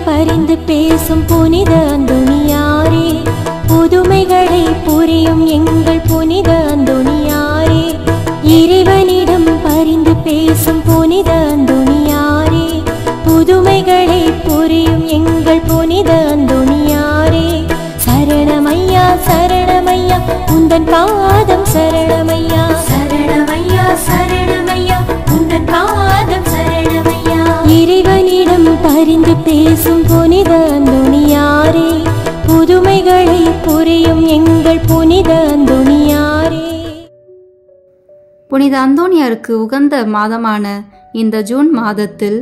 பரிந்து பேசும் புனித அந்தோணியாரே, புதுமைகளை புரியும் எங்கள் புனித அந்தோணியாரே, இறைவனிடம் பரிந்து பேசும் புனித அந்தோணியாரே, புதுமைகளை புரியும் எங்கள் புனித அந்தோணியாரே, சரணமையா சரணமையா உந்தன் பாதம் சரணமையா, சரணமையா சரணமையா உந்தன் பாதம் சரணமையா. இறைவனிடம் பரிந்து பேசும் புனித அந்தோணியாரே, புதுமைகளை புரியும் எங்கள் புனித அந்தோணியாரே. புனித அந்தோணியாருக்கு உகந்த மாதமான இந்த ஜூன் மாதத்தில்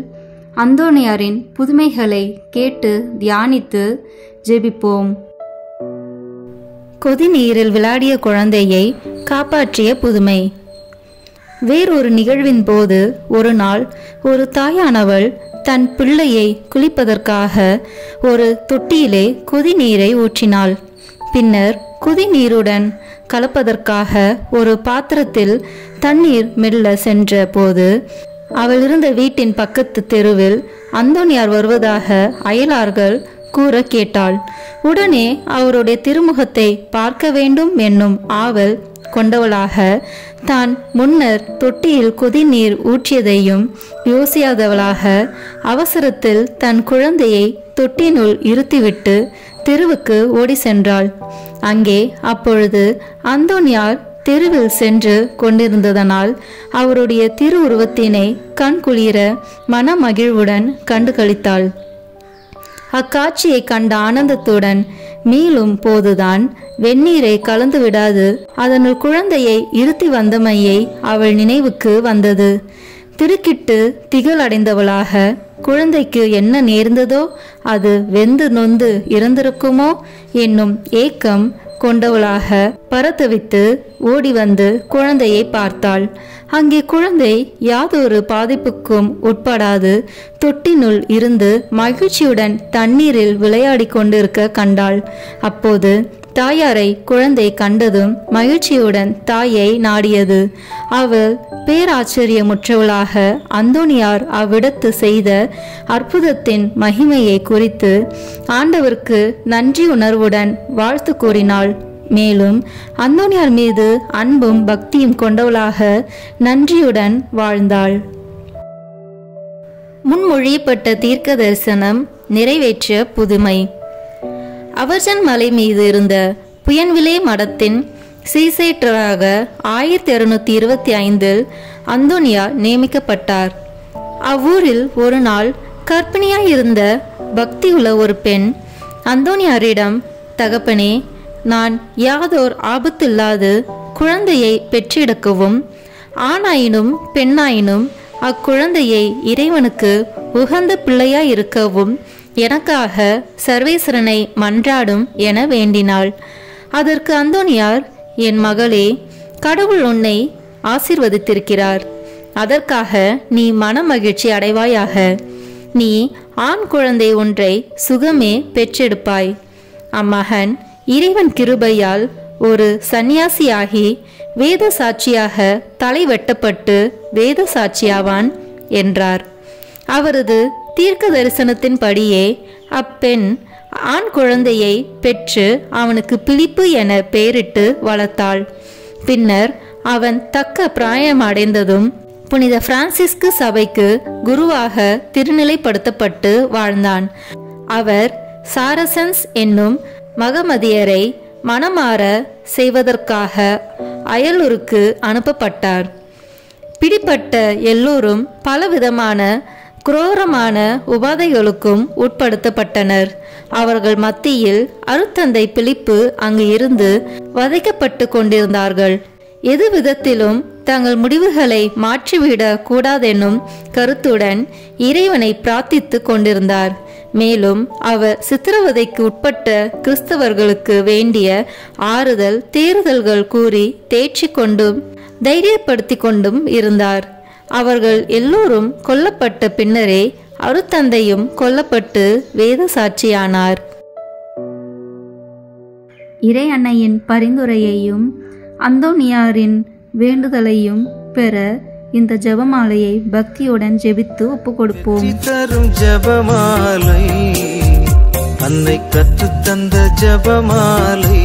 அந்தோணியாரின் புதுமைகளை கேட்டு தியானித்து ஜெபிப்போம். கொதிநீரில் விளையாடிய குழந்தையை காப்பாற்றிய புதுமை. வேறொரு நிகழ்வின் போது ஒரு நாள் ஒரு தாயானவள் தன் பிள்ளையை குளிப்பதற்காக ஒரு தொட்டியிலே கொதிநீரை ஊற்றினாள். பின்னர் கொதிநீருடன் கலப்பதற்காக ஒரு பாத்திரத்தில் தண்ணீர் மெல்ல சென்ற போது அவள் இருந்த வீட்டின் பக்கத்து தெருவில் அந்தோணியார் வருவதாக அயலார்கள் கூற கேட்டாள். உடனே அவருடைய திருமுகத்தை பார்க்க வேண்டும் என்னும் ஆவல் கொண்டவளாக தான் முன்னர் தொட்டியில் கொதிநீர் ஊற்றியதையும் யோசியாதவளாக அவசரத்தில் தன் குழந்தையை தொட்டினுள் இருத்திவிட்டு தெருவுக்கு ஓடி சென்றாள். அங்கே அப்பொழுது அந்தோணியார் தெருவில் சென்று கொண்டிருந்ததனால் அவருடைய திருவுருவத்தினை கண்குளிர மனமகிழ்வுடன் கண்டு களித்தாள். அக்காட்சியை கண்ட ஆனந்தத்துடன் மீளும் போதுதான் வெந்நீரை கலந்து விடாது அதனுள் குழந்தையை இருத்தி வந்தமையை அவள் நினைவுக்கு வந்தது. திடுக்கிட்டு திகழடைந்தவளாக குழந்தைக்கு என்ன நேர்ந்ததோ, அது வெந்து நொந்து இறந்திருக்குமோ என்னும் ஏக்கம் கொண்டவளாக பரதவித்து ஓடி வந்து குழந்தையை பார்த்தாள். அங்கே குழந்தை யாதொரு பாதிப்புக்கும் உட்படாது தொட்டினுள் இருந்து மகிழ்ச்சியுடன் தண்ணீரில் விளையாடி கொண்டிருக்க கண்டாள். அப்போது தாயாரை குழந்தை கண்டதும் மகிழ்ச்சியுடன் தாயை நாடியது. அவள் பேராச்சரியமுற்றவளாக அந்தோணியார் அவ்விடத்து செய்த அற்புதத்தின் மகிமையை குறித்து ஆண்டவருக்கு நன்றி உணர்வுடன் வாழ்த்து கூறினாள். மேலும் அந்தோணியார் மீது அன்பும் பக்தியும் கொண்டவளாக நன்றியுடன் வாழ்ந்தாள். முன்மொழியப்பட்ட தீர்க்க தரிசனம் நிறைவேற்றிய புதுமை. அவர்ஜன் மலை மீது இருந்த புயன்விலே மடத்தின் சீசேட்டராக 1625 அந்தோணியார் நியமிக்கப்பட்டார். அவ்வூரில் ஒரு நாள் கர்ப்பிணியாயிருந்த பக்தியுள்ள ஒரு பெண் அந்தோணியாரிடம், தகப்பனே, நான் யாதோர் ஆபத்தில்லாது குழந்தையை பெற்றெடுக்கவும் ஆணாயினும் பெண்ணாயினும் அக்குழந்தையை இறைவனுக்கு உகந்த பிள்ளையாயிருக்கவும் எனக்காக சர்வேஸ்வரனை மன்றாடும் என வேண்டினாள். அதற்கு அந்தோணியார், என் மகளே, கடவுள் உன்னை ஆசீர்வதித்திருக்கிறார். அதற்காக நீ மனமகிழ்ச்சி அடைவாயாக. நீ ஆண் குழந்தை ஒன்றை சுகமே பெற்றெடுப்பாய். அம்மகன் இறைவன் கிருபையால் ஒரு சந்நியாசியாகி வேத சாட்சியாக தலை வெட்டப்பட்டு வேத சாட்சியாவான் என்றார். அவரது தீர்க்க தரிசனத்தின்படியே அப்பெண் ஆண் குழந்தையை பெற்று அவனுக்கு பிலிப்பு என பெயரிட்டு வளர்த்தாள். பின்னர் அவன் தக்க பிராயம் அடைந்ததும் புனித பிரான்சிஸ்கு சபைக்கு குருவாக திருநிலைப்படுத்தப்பட்டு வாழ்ந்தான். அவர் சாரசன்ஸ் என்னும் மகமதியரை மனமாற செய்வதற்காக அயலூருக்கு அனுப்பப்பட்டார். பிடிப்பட்ட எல்லோரும் பலவிதமான குரோரமான உபாதைகளுக்கும் உட்படுத்தப்பட்டனர். அவர்கள் மத்தியில் அருத்தந்தை பிலிப்பு அங்கு இருந்து வதைக்கப்பட்டு கொண்டிருந்தார்கள். எது விதத்திலும் தங்கள் முடிவுகளை மாற்றிவிடக் கூடாதெனும் கருத்துடன் இறைவனை பிரார்த்தித்து கொண்டிருந்தார். மேலும் அவர் சித்திரவதைக்கு உட்பட்ட கிறிஸ்தவர்களுக்கு வேண்டிய ஆறுதல் தேறுதல்கள் கூறி தேற்றி கொண்டும் தைரியப்படுத்தி கொண்டும் இருந்தார். அவர்கள் எல்லோரும் கொல்லப்பட்ட பின்னரே அருத்தந்தையும் கொல்லப்பட்டு வேத சாட்சியானார். இறை அன்னையின் பரிந்துரையையும் அந்தோணியாரின் வேண்டுதலையும் பெற இந்த ஜெபமாலையை பக்தியுடன் ஜெபித்து ஒப்புக் கொடுப்போம். ஜெபமாலை அன்னை கற்றுத் தந்த ஜெபமாலை.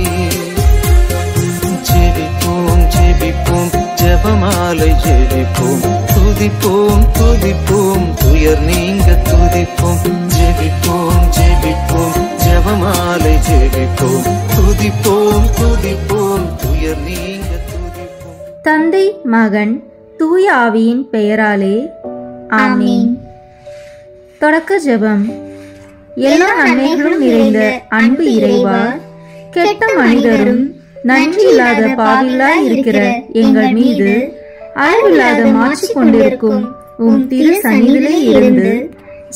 ஜெபிப்போம் ஜெபிப்போம் ஜெபமாலை ஜெபிப்போம், துதிப்போம் துதிப்போம் துயர் நீங்க துதிப்போம். ஜெபிப்போம் ஜெபிப்போம் ஜெபமாலை ஜெபிப்போம், துதிப்போம் துதிப்போம் துயர் நீங்க துதிப்போம். தந்தை மகன் தூய ஆவியின் பெயராலே ஆமீன். தொடக்க ஜெபம். எல்லா நன்மைகளும் நிறைந்த அன்பு இறைவா, கெட்ட மனிதரும் நன்றி இல்லாத பாவிகளாய் இருக்கிற எங்கள் மீது அளவில்லாத மாற்றி கொண்டிருக்கும் உம் திரு சந்நிதியிலே இருந்து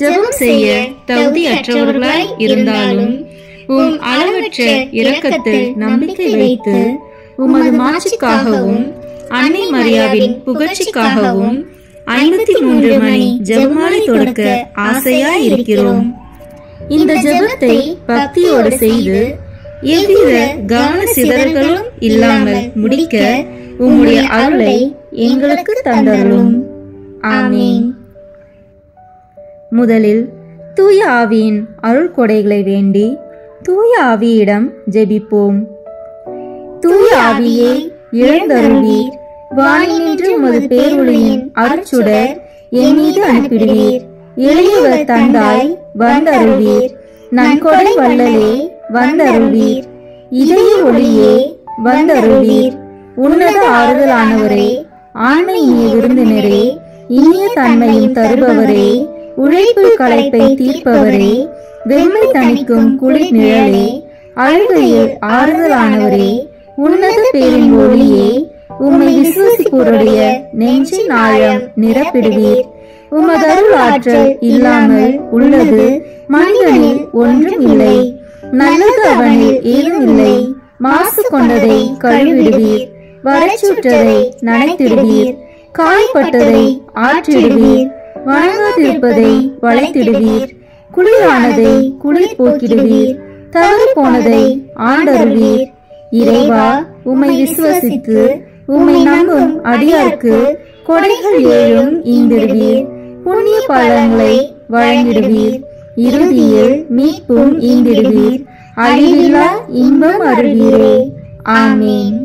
ஜெபம் செய்ய தகுதியற்றவர்களாய் இருந்தாலும் உம் அளவற்ற இரக்கத்தில் நம்பிக்கை வைத்து உமது மாட்சிக்காகவும் அன்னை மரியாவின் புகழ்ச்சிக்காகவும் 53 மணி ஜெபமாலை தொடக்க ஆசையாய் இருக்கிறோம். இந்த ஜெபத்தை பக்தியோடு செய்து எவ்வித கவன சிதறல்களும் இல்லாமல் முடிக்க உம்முடைய அருளை எங்களுக்கு தந்தருளும். ஆமீன். முதலில் தூய ஆவியின் அருள் கொடைகளை வேண்டி தூய ஆவியிடம் ஜெபிப்போம். தூய ஆவியே எழுந்தருள்வீர், வானினின்று உமது பேரொளியின் அருட்சுடர் என் மீது அனுப்பிடுவீர். எளியவர் தந்தாய் வந்தருள்வீர், நன்கொடை வள்ளலே வந்தருள்வீர். இதய ஒளியே வந்தருள்வீர். உன்னத ஆறுதலானவரே, ஆண்மை இனிய விருந்தினரே, இனிய தன்மையும் தருபவரே, உழைப்பு களைப்பை தீர்ப்பவரே, வெம்மை தணிக்கும் குளிர் நிழலே, அழுகையில் ஆறுதலானவரே, உன்னத பேரின் ஒளியே, உம்மை விசுவாசிப்போருடைய நெஞ்சின் ஆழம் நிரப்பிடுவீர். உமது அருள் ஆற்றல் இல்லாமல் உள்ளது மனிதனில் ஒன்றும் இல்லை. நல்லது அவனில் ஏதும் இல்லை. மாசு கொண்டதை கழுவிடுவீர், வரைச்சுற்றதை நனைத்திடுவீர், காய்பட்டதை ஆற்றிடுவீர், வணங்காதிருப்பதை வளைத்திடுவீர், குளிரானதை குளிர் போக்கிடுவீர், தவறு போனதை ஆண்டருவீர். இறைவா, உம்மை விசுவசித்து உம்மை நம்பும் அடியார்க்கு கொடைகள் ஏழும் ஈந்திடுவீர், புண்ணிய பலன்களை வழங்கிடுவீர், இறுதியில் மீட்பும் ஈந்திடுவீர், அழிவில்லா இன்பம் அருள்வீரே. ஆமீன்.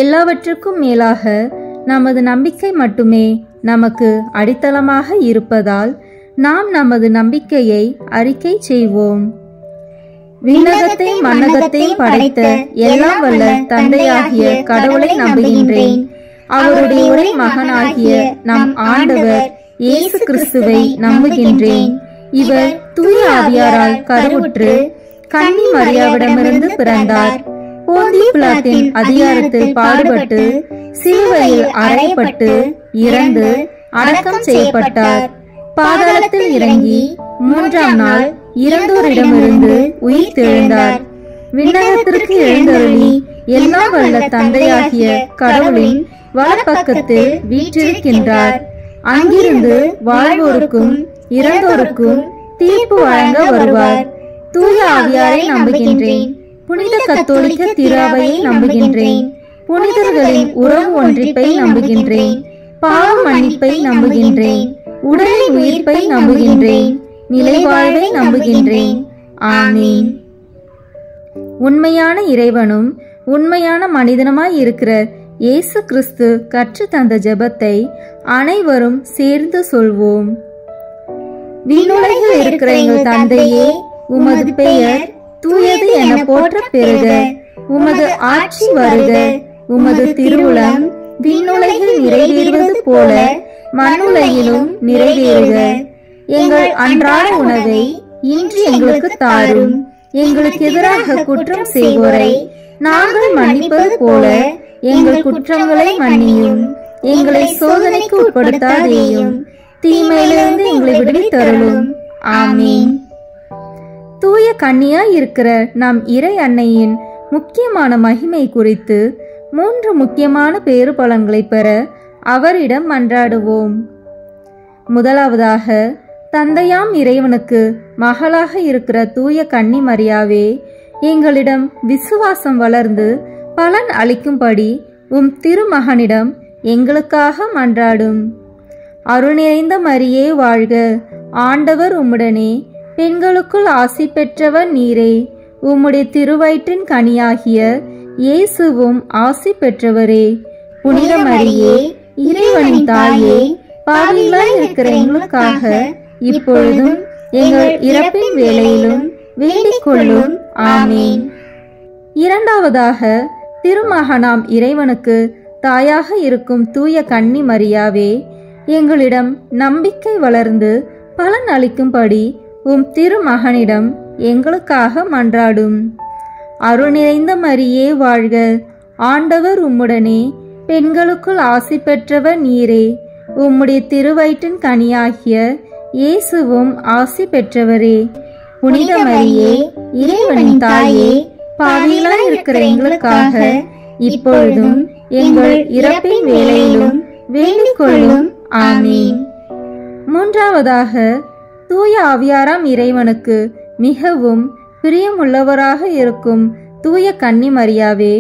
எல்லாவற்றுக்கும் மேலாக நமது நம்பிக்கை மட்டுமே நமக்கு அடித்தளமாக இருப்பதால் நாம் நமது நம்பிக்கையை அறிக்கை செய்வோம். விண்ணகத்தை மண்ணகத்தை படைத்த எல்லாம் வல்ல தந்தையாகிய கடவுளை நம்புகின்றேன். அவருடைய ஒரே மகனாகிய நம் ஆண்டவர் இயேசு கிறிஸ்துவை நம்புகின்றேன். இவர் தூய ஆவியாரால் கருவுற்று கன்னி மரியாவிடமிருந்து பிறந்தார். போந்திய பிலாத்தின் அதிகாரத்தில் பாடுபட்டு சிலுவையில் அறையப்பட்டு இறந்து அடக்கம் செய்யப்பட்டார். பாதாளத்தில் இறங்கி 3ஆம் நாள் இறந்தோரிடமிருந்து உயிர் தெழுந்தார். விண்ணகத்திற்கு எழுந்தருளி எல்லாம் வல்ல தந்தையாகிய கடவுளின் வலப்பக்கத்தில் வீற்றிருக்கின்றார். அங்கிருந்து வாழ்வோருக்கும் இறந்தோருக்கும் தீர்ப்பு வழங்க வருவார். தூய ஆவியாரை நம்புகின்றேன். புனித கத்தோலிக்க திராவையை நம்புகின்றேன். புனிதர்களின் உறவு ஒன்றிப்பை நம்புகின்றேன். பாவ மன்னிப்பை நம்புகின்றேன். உடலின் உயிர்ப்பை நம்புகின்றேன். நிலைவாழ்வை நம்புகின்றேன். ஆமீன். உண்மையான இறைவனும் உண்மையான மனிதனுமாய் இருக்கிற இயேசு கிறிஸ்து கற்று தந்த ஜெபத்தை அனைவரும் சேர்ந்து சொல்வோம். விண்ணுலகில் இருக்கிற எங்கள் தந்தையே, உமது பெயர் தூயது என போற்ற பெறுக. உமது ஆட்சி வருக. உமது திருவுளம் விண்ணுலகில் நிறைவேறுவது போல மண்ணுலகிலும் நிறைவேறுக. எங்கள் அன்றாட உணவை இன்று எங்களுக்கு தாரும். எங்களுக்கு எதிராக குற்றம் செய்வோரை நாங்கள் மன்னிப்பது போல எங்கள் குற்றங்களை மன்னியும். எங்களை சோதனைக்கு உட்படுத்தாதேயும், தீமையிலிருந்து எங்களை விடுவித்தருளும். ஆமீன். தூய கன்னியாய் இருக்கிற நம் இறை அன்னையின் முக்கியமான மகிமை குறித்து 3 முக்கியமான பேறு பலன்களை பெற அவரிடம் மன்றாடுவோம். முதலாவதாக, தந்தையாம் இறைவனுக்கு மகளாக இருக்கிற தூய கன்னி மரியாவே, எங்களிடம் விசுவாசம் வளர்ந்து பலன் அளிக்கும்படி உம் திருமகனிடம் எங்களுக்காக மன்றாடும். அருள் நிறைந்த மரியே வாழ்க, ஆண்டவர் உம்முடனே, பெண்களுக்குள் ஆசி பெற்றவர் நீரே. உம்முடைய திருவயிற்றின் கனியாகிய இயேசுவும் ஆசி பெற்றவரே. புனித மரியே, இறைவனின் தாயே, பாவிகளாய் இருக்கிற எங்களுக்காக இப்பொழுதும் எங்கள் இறப்பின் வேளையிலும் வேண்டிக் கொள்ளும். ஆமீன். இரண்டாவதாக, திருமகனாம் இறைவனுக்கு தாயாக இருக்கும் தூய கன்னி மரியாவே, எங்களிடம் நம்பிக்கை வளர்ந்து பலன் அளிக்கும்படி உம் திருமகனிடம் எங்களுக்காக மன்றாடும். அருள் நிறைந்த மரியே வாழ்க. ஆண்டவர் உம்முடனே, பெண்களுக்குள் ஆசி பெற்றவர் நீரே. உம்முடைய திருவயிற்றின் கனியாகிய இயேசுவும் ஆசி பெற்றவரே. புனித மரியே, இறைவனின் தாயே, பாவிகளாய் இருக்கிற எங்களுக்காக இப்பொழுதும் எங்கள் இறப்பின் வேளையிலும் வேண்டிக் கொள்ளும். ஆமீன். மூன்றாவதாக, தூய ஆவியாராம் இறைவனுக்கு மிகவும் பிரியமுள்ளவராக இருக்கும் தூய கன்னி மரியாவே,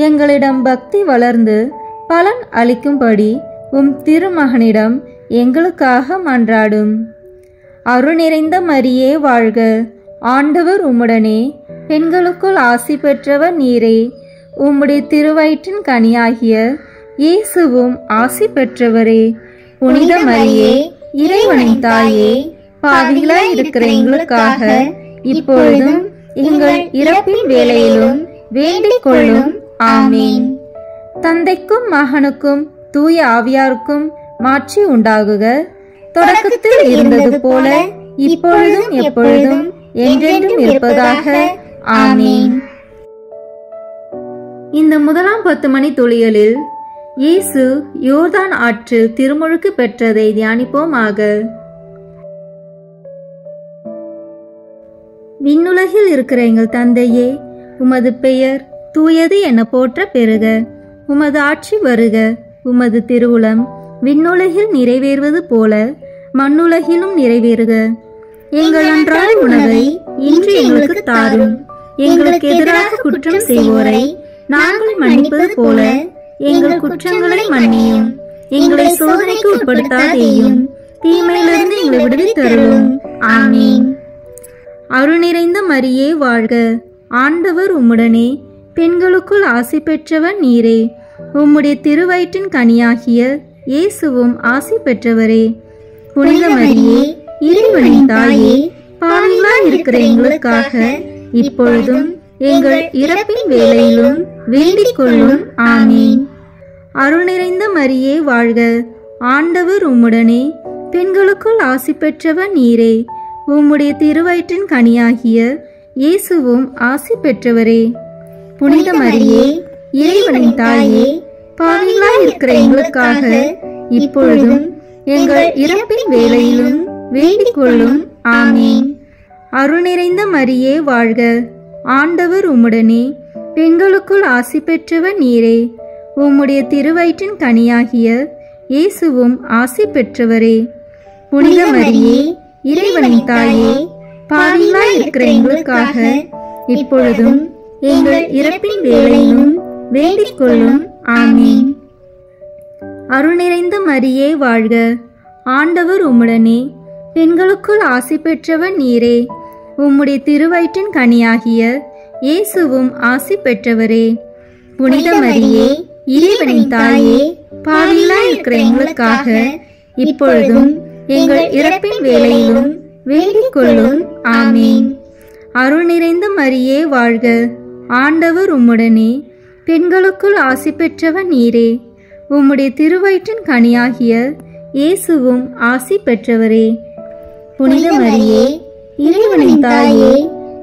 எங்களிடம் பக்தி வளர்ந்து பலன் அளிக்கும்படி உம் திருமகனிடம் எங்களுக்காக மன்றாடும். அருள் நிறைந்த மரியே வாழ்க. ஆண்டவர் உம்முடனே, பெண்களுக்குள் ஆசி பெற்றவர் நீரே. உம்முடைய திருவயிற்றின் கனியாகிய இயேசுவும் ஆசி பெற்றவரே. புனித மரியே, இறைவனின் தாயே, பாவிகளாய் இருக்கிற எங்களுக்காக இப்பொழுதும் எங்கள் இறப்பின் வேளையிலும் வேண்டிக் கொள்ளும். ஆமீன். தந்தைக்கும் மகனுக்கும் தூய ஆவியாருக்கும் மாட்சி உண்டாகுக. தொடக்கத்தில் இருந்தது போல இப்பொழுதும் எப்பொழுதும் என்றென்றும் இருப்பதாக. ஆமீன். இந்த முதலாம் 10 மணி துளிகளில் இயேசு யோர்தான் ஆற்றில் திருமுழுக்கு பெற்றதை தியானிப்போமாக. விண்ணுலகில் இருக்கிற எங்கள் தந்தையே, உமது பெயர் தூயது என போற்ற பெறுக. உமது ஆட்சி வருக. உமது திருவுளம் விண்ணுலகில் நிறைவேறுவது போல மண்ணுலகிலும் நிறைவேறுக. எங்கள் அன்றாட உணவை இன்று எங்களுக்கு தாரும். எங்களுக்கு எதிராக குற்றம் செய்வோரை நாங்கள் மன்னிப்பது போல எங்கள் குற்றங்களை மன்னியும். எங்களை சோதனைக்கு உட்படுத்தாதேயும், தீமையிலிருந்து எங்களை விடுவித்தருளும். ஆமீன். அருள் நிறைந்த மரியே வாழ்க. ஆண்டவர் உம்முடனே, பெண்களுக்குள் ஆசி பெற்றவர் நீரே. உம்முடைய திருவயிற்றின் கனியாகிய இயேசுவும் ஆசி பெற்றவரே. புனித மரியே, இறைவனின் தாயே, பாவிகளாய் இருக்கிற எங்களுக்காக இப்பொழுதும் எங்கள் இறப்பின் வேளையிலும் வேண்டிக் கொள்ளும். ஆமீன். அருள் நிறைந்த மரியே வாழ்க. ஆண்டவர் உம்முடனே, பெண்களுக்குள் ஆசி பெற்றவர் நீரே. உம்முடைய திருவயிற்றின் கனியாகிய இயேசுவும் ஆசி பெற்றவரே. புனித மரியே, இறைவனின் தாயே, பாவிகளாய் இருக்கிற எங்களுக்காக இப்பொழுதும் எங்கள் இறப்பின் வேளையிலும் வேண்டிக் கொள்ளும். ஆமீன். அருள் நிறைந்த மரியே வாழ்க. ஆண்டவர் உம்முடனே, பெண்களுக்குள் ஆசி பெற்றவர் நீரே. உம்முடைய திருவயிற்றின் கனியாகிய இயேசுவும் ஆசி பெற்றவரே. புனித மரியே, இறைவனின் தாயே, பாவிகளாய் இருக்கிற எங்களுக்காக இப்பொழுதும் எங்கள் இறப்பின் வேளையிலும் வேண்டிக் கொள்ளும். ஆமீன். அருள் நிறைந்த மரியே வாழ்க. ஆண்டவர் உம்முடனே, பெண்களுக்குள் ஆசி பெற்றவர் நீரே. உம்முடைய திருவயிற்றின் கனியாகிய இயேசுவும் ஆசி பெற்றவரே. புனித மரியே, இறைவனின் தாயே, பாவிகளாய் இருக்கிற எங்களுக்காக இப்பொழுதும் எங்கள் இறப்பின் வேளையிலும் வேண்டிக் கொள்ளும். ஆமீன். அருள் நிறைந்த மரியே வாழ்க. ஆண்டவர் உம்முடனே, பெண்களுக்குள் ஆசி பெற்றவர் நீரே. உம்முடைய திருவயிற்றின் கனியாகிய இயேசுவும் ஆசி பெற்றவரே. புனித மரியே, இறைவனின் தாயே,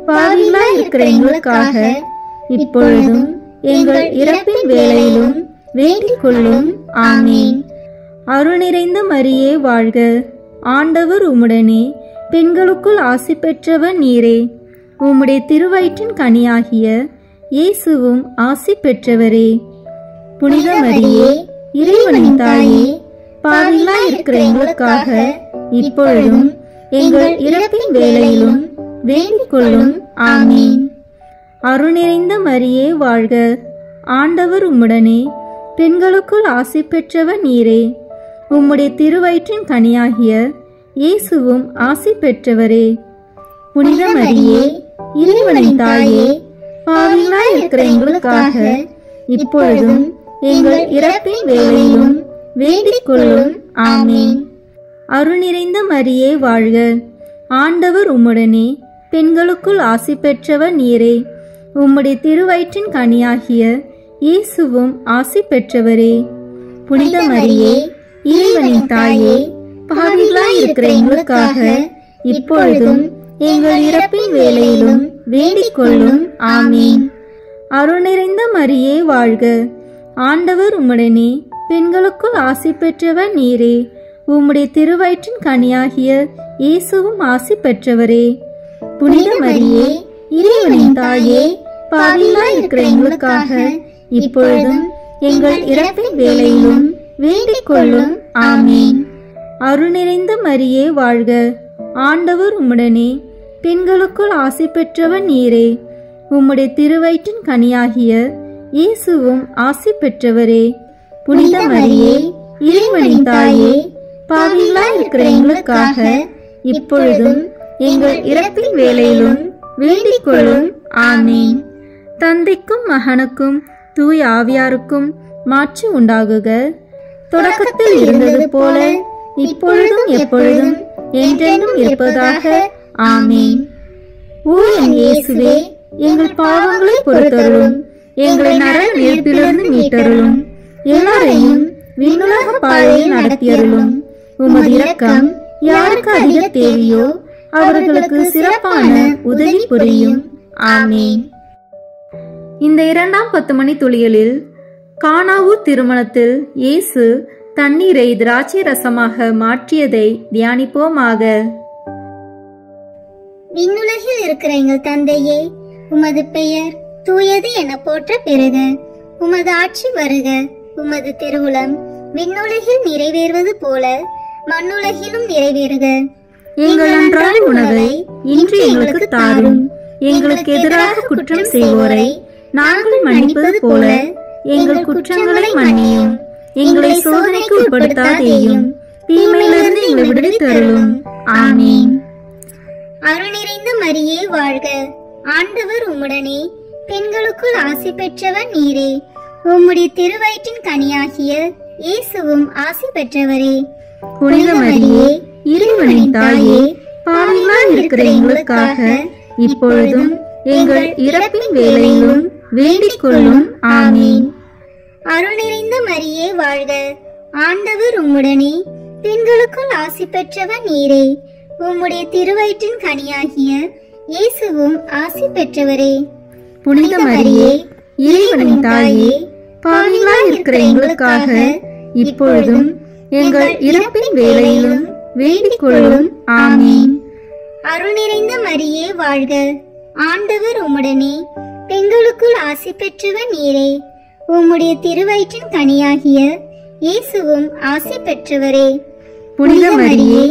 பாவிகளாய் இருக்கிற எங்களுக்காக இப்பொழுதும் எங்கள் இறப்பின் வேளையிலும் வேண்டிக் கொள்ளும். ஆமீன். அருள் நிறைந்த மரியே வாழ்க. ஆண்டவர் உம்முடனே, பெண்களுக்குள் ஆசி பெற்றவர் நீரே. உம்முடைய திருவயிற்றின் கனியாகிய இயேசுவும் ஆசி பெற்றவரே. புனித மரியே, இறைவனின் தாயே, பாவிகளாய் இருக்கிற எங்களுக்காக இப்பொழுதும் எங்கள் இறப்பின் வேளையிலும் வேண்டிக் கொள்ளும். ஆமீன். அருள் நிறைந்த மரியே வாழ்க. ஆண்டவர் உம்முடனே, பெண்களுக்குள் ஆசி பெற்றவர் நீரே. உம்முடைய திருவயிற்றின் கனியாகிய இயேசுவும் ஆசி பெற்றவரே. புனித மரியே, இறைவனின் தாயே, பாவிகளாய் இருக்கிற எங்களுக்காக இப்பொழுதும் எங்கள் இறப்பின் வேளையிலும் வேண்டிக் கொள்ளும். ஆமீன். அருள் நிறைந்த மரியே வாழ்க. ஆண்டவர் உம்முடனே, பெண்களுக்குள் ஆசி பெற்றவர் நீரே. உம்முடைய திருவயிற்றின் கனியாகிய இயேசுவும் ஆசி பெற்றவரே. புனித மரியே, இறைவனின் தாயே, பாவிகளாய் இருக்கிற எங்களுக்காக இப்பொழுதும் எங்கள் இறப்பின் வேளையிலும் வேண்டிக் கொள்ளும். ஆமீன். அருள் நிறைந்த மரியே வாழ்க. ஆண்டவர் உம்முடனே, பெண்களுக்குள் ஆசி பெற்றவர் நீரே. உம்முடைய திருவயிற்றின் கனியாகிய இயேசுவும் ஆசி பெற்றவரே. புனித மரியே, இறைவனின் தாயே, பாவிகளாய் இருக்கிற எங்களுக்காக இப்பொழுதும் எங்கள் இறப்பின் வேளையிலும் வேண்டிக் கொள்ளும். ஆமீன். அருள் நிறைந்த மரியே வாழ்க. ஆண்டவர் உம்முடனே, பெண்களுக்குள் ஆசி பெற்றவர் நீரே. உம்முடைய திருவயிற்றின் கனியாகிய இயேசுவும் ஆசி பெற்றவரே. புனித மரியே, இறைவனின் தாயே, பாவிகளாய் இருக்கிற எங்களுக்காக இப்பொழுதும் எங்கள் இறப்பின் வேளையிலும் வேண்டிக் கொள்ளும். ஆமீன். தந்தைக்கும் மகனுக்கும் தூய ஆவியாருக்கும் மாட்சி உண்டாகுக. தொடக்கத்தில் இருந்தது போல இப்பொழுதும் எப்பொழுதும் என்றென்றும் இருப்பதாக. ஆமீன். ஓ என் இயேசுவே, எங்கள் பாவங்களை பொறுத்தருளும், எங்களை நரக நெருப்பிலிருந்து மீட்டருளும், எல்லாரையும் விண்ணுலக பாதையில் நடத்தியருளும். உமது இரக்கம் யாருக்கு அதிக தேவையோ அவர்களுக்கு சிறப்பான உதவி புரியும். ஆமீன். இந்த 2ஆம் 10 மணி துளிகளில் கானாவூர் திருமணத்தில் இயேசு தண்ணீரை திராட்சை ரசமாக மாற்றியதை தியானிப்போமாக. விண்ணுலகில் இருக்கிற எங்கள் தந்தையே, உமது பெயர் தூயது என போற்ற பெறுக. உமது ஆட்சி வருக. உமது திருவுளம் விண்ணுலகில் நிறைவேறுவது போல மண்ணுலகிலும் நிறைவேறுக. எங்கள் அன்றாட உணவை இன்று எங்களுக்கு தாரும். எங்களுக்கு எதிராக குற்றம் செய்வோரை நாங்கள் மன்னிப்பது போல எங்கள் குற்றங்களை மன்னியும். எங்களை சோதனைக்கு உட்படுத்தாதேயும், தீமையிலிருந்து எங்களை விடுவித்தருளும். ஆமீன். அருள் நிறைந்த மரியே வாழ்க. ஆண்டவர் உம்முடனே, பெண்களுக்குள் ஆசி பெற்றவர் நீரே. உம்முடைய திருவயிற்றின் கனியாகிய இயேசுவும் ஆசி பெற்றவரே. புனித மரியே, இறைவனின் தாயே, பாவிகளாய் இருக்கிற எங்களுக்காக இப்பொழுதும் எங்கள் இறப்பின் வேளையிலும் வேண்டிக் கொள்ளும். ஆமீன். அருள் நிறைந்த மரியே வாழ்க. ஆண்டவர் உம்முடனே, பெண்களுக்குள் ஆசி பெற்றவர் நீரே. உம்முடைய திருவயிற்றின் கனியாகிய இயேசுவும் ஆசி பெற்றவரே. புனித மரியே, இறைவனின் தாயே, பாவிகளாய் இருக்கிற எங்களுக்காக இப்பொழுதும் எங்கள் இறப்பின் வேளையிலும் வேண்டிக் கொள்ளும். ஆமீன். அருள் நிறைந்த மரியே வாழ்க. ஆண்டவர் உம்முடனே, பெண்களுக்குள் ஆசி பெற்றவர் நீரே. உம்முடைய திருவயிற்றின் கனியாகிய இயேசுவும் ஆசி பெற்றவரே. புனித மரியே,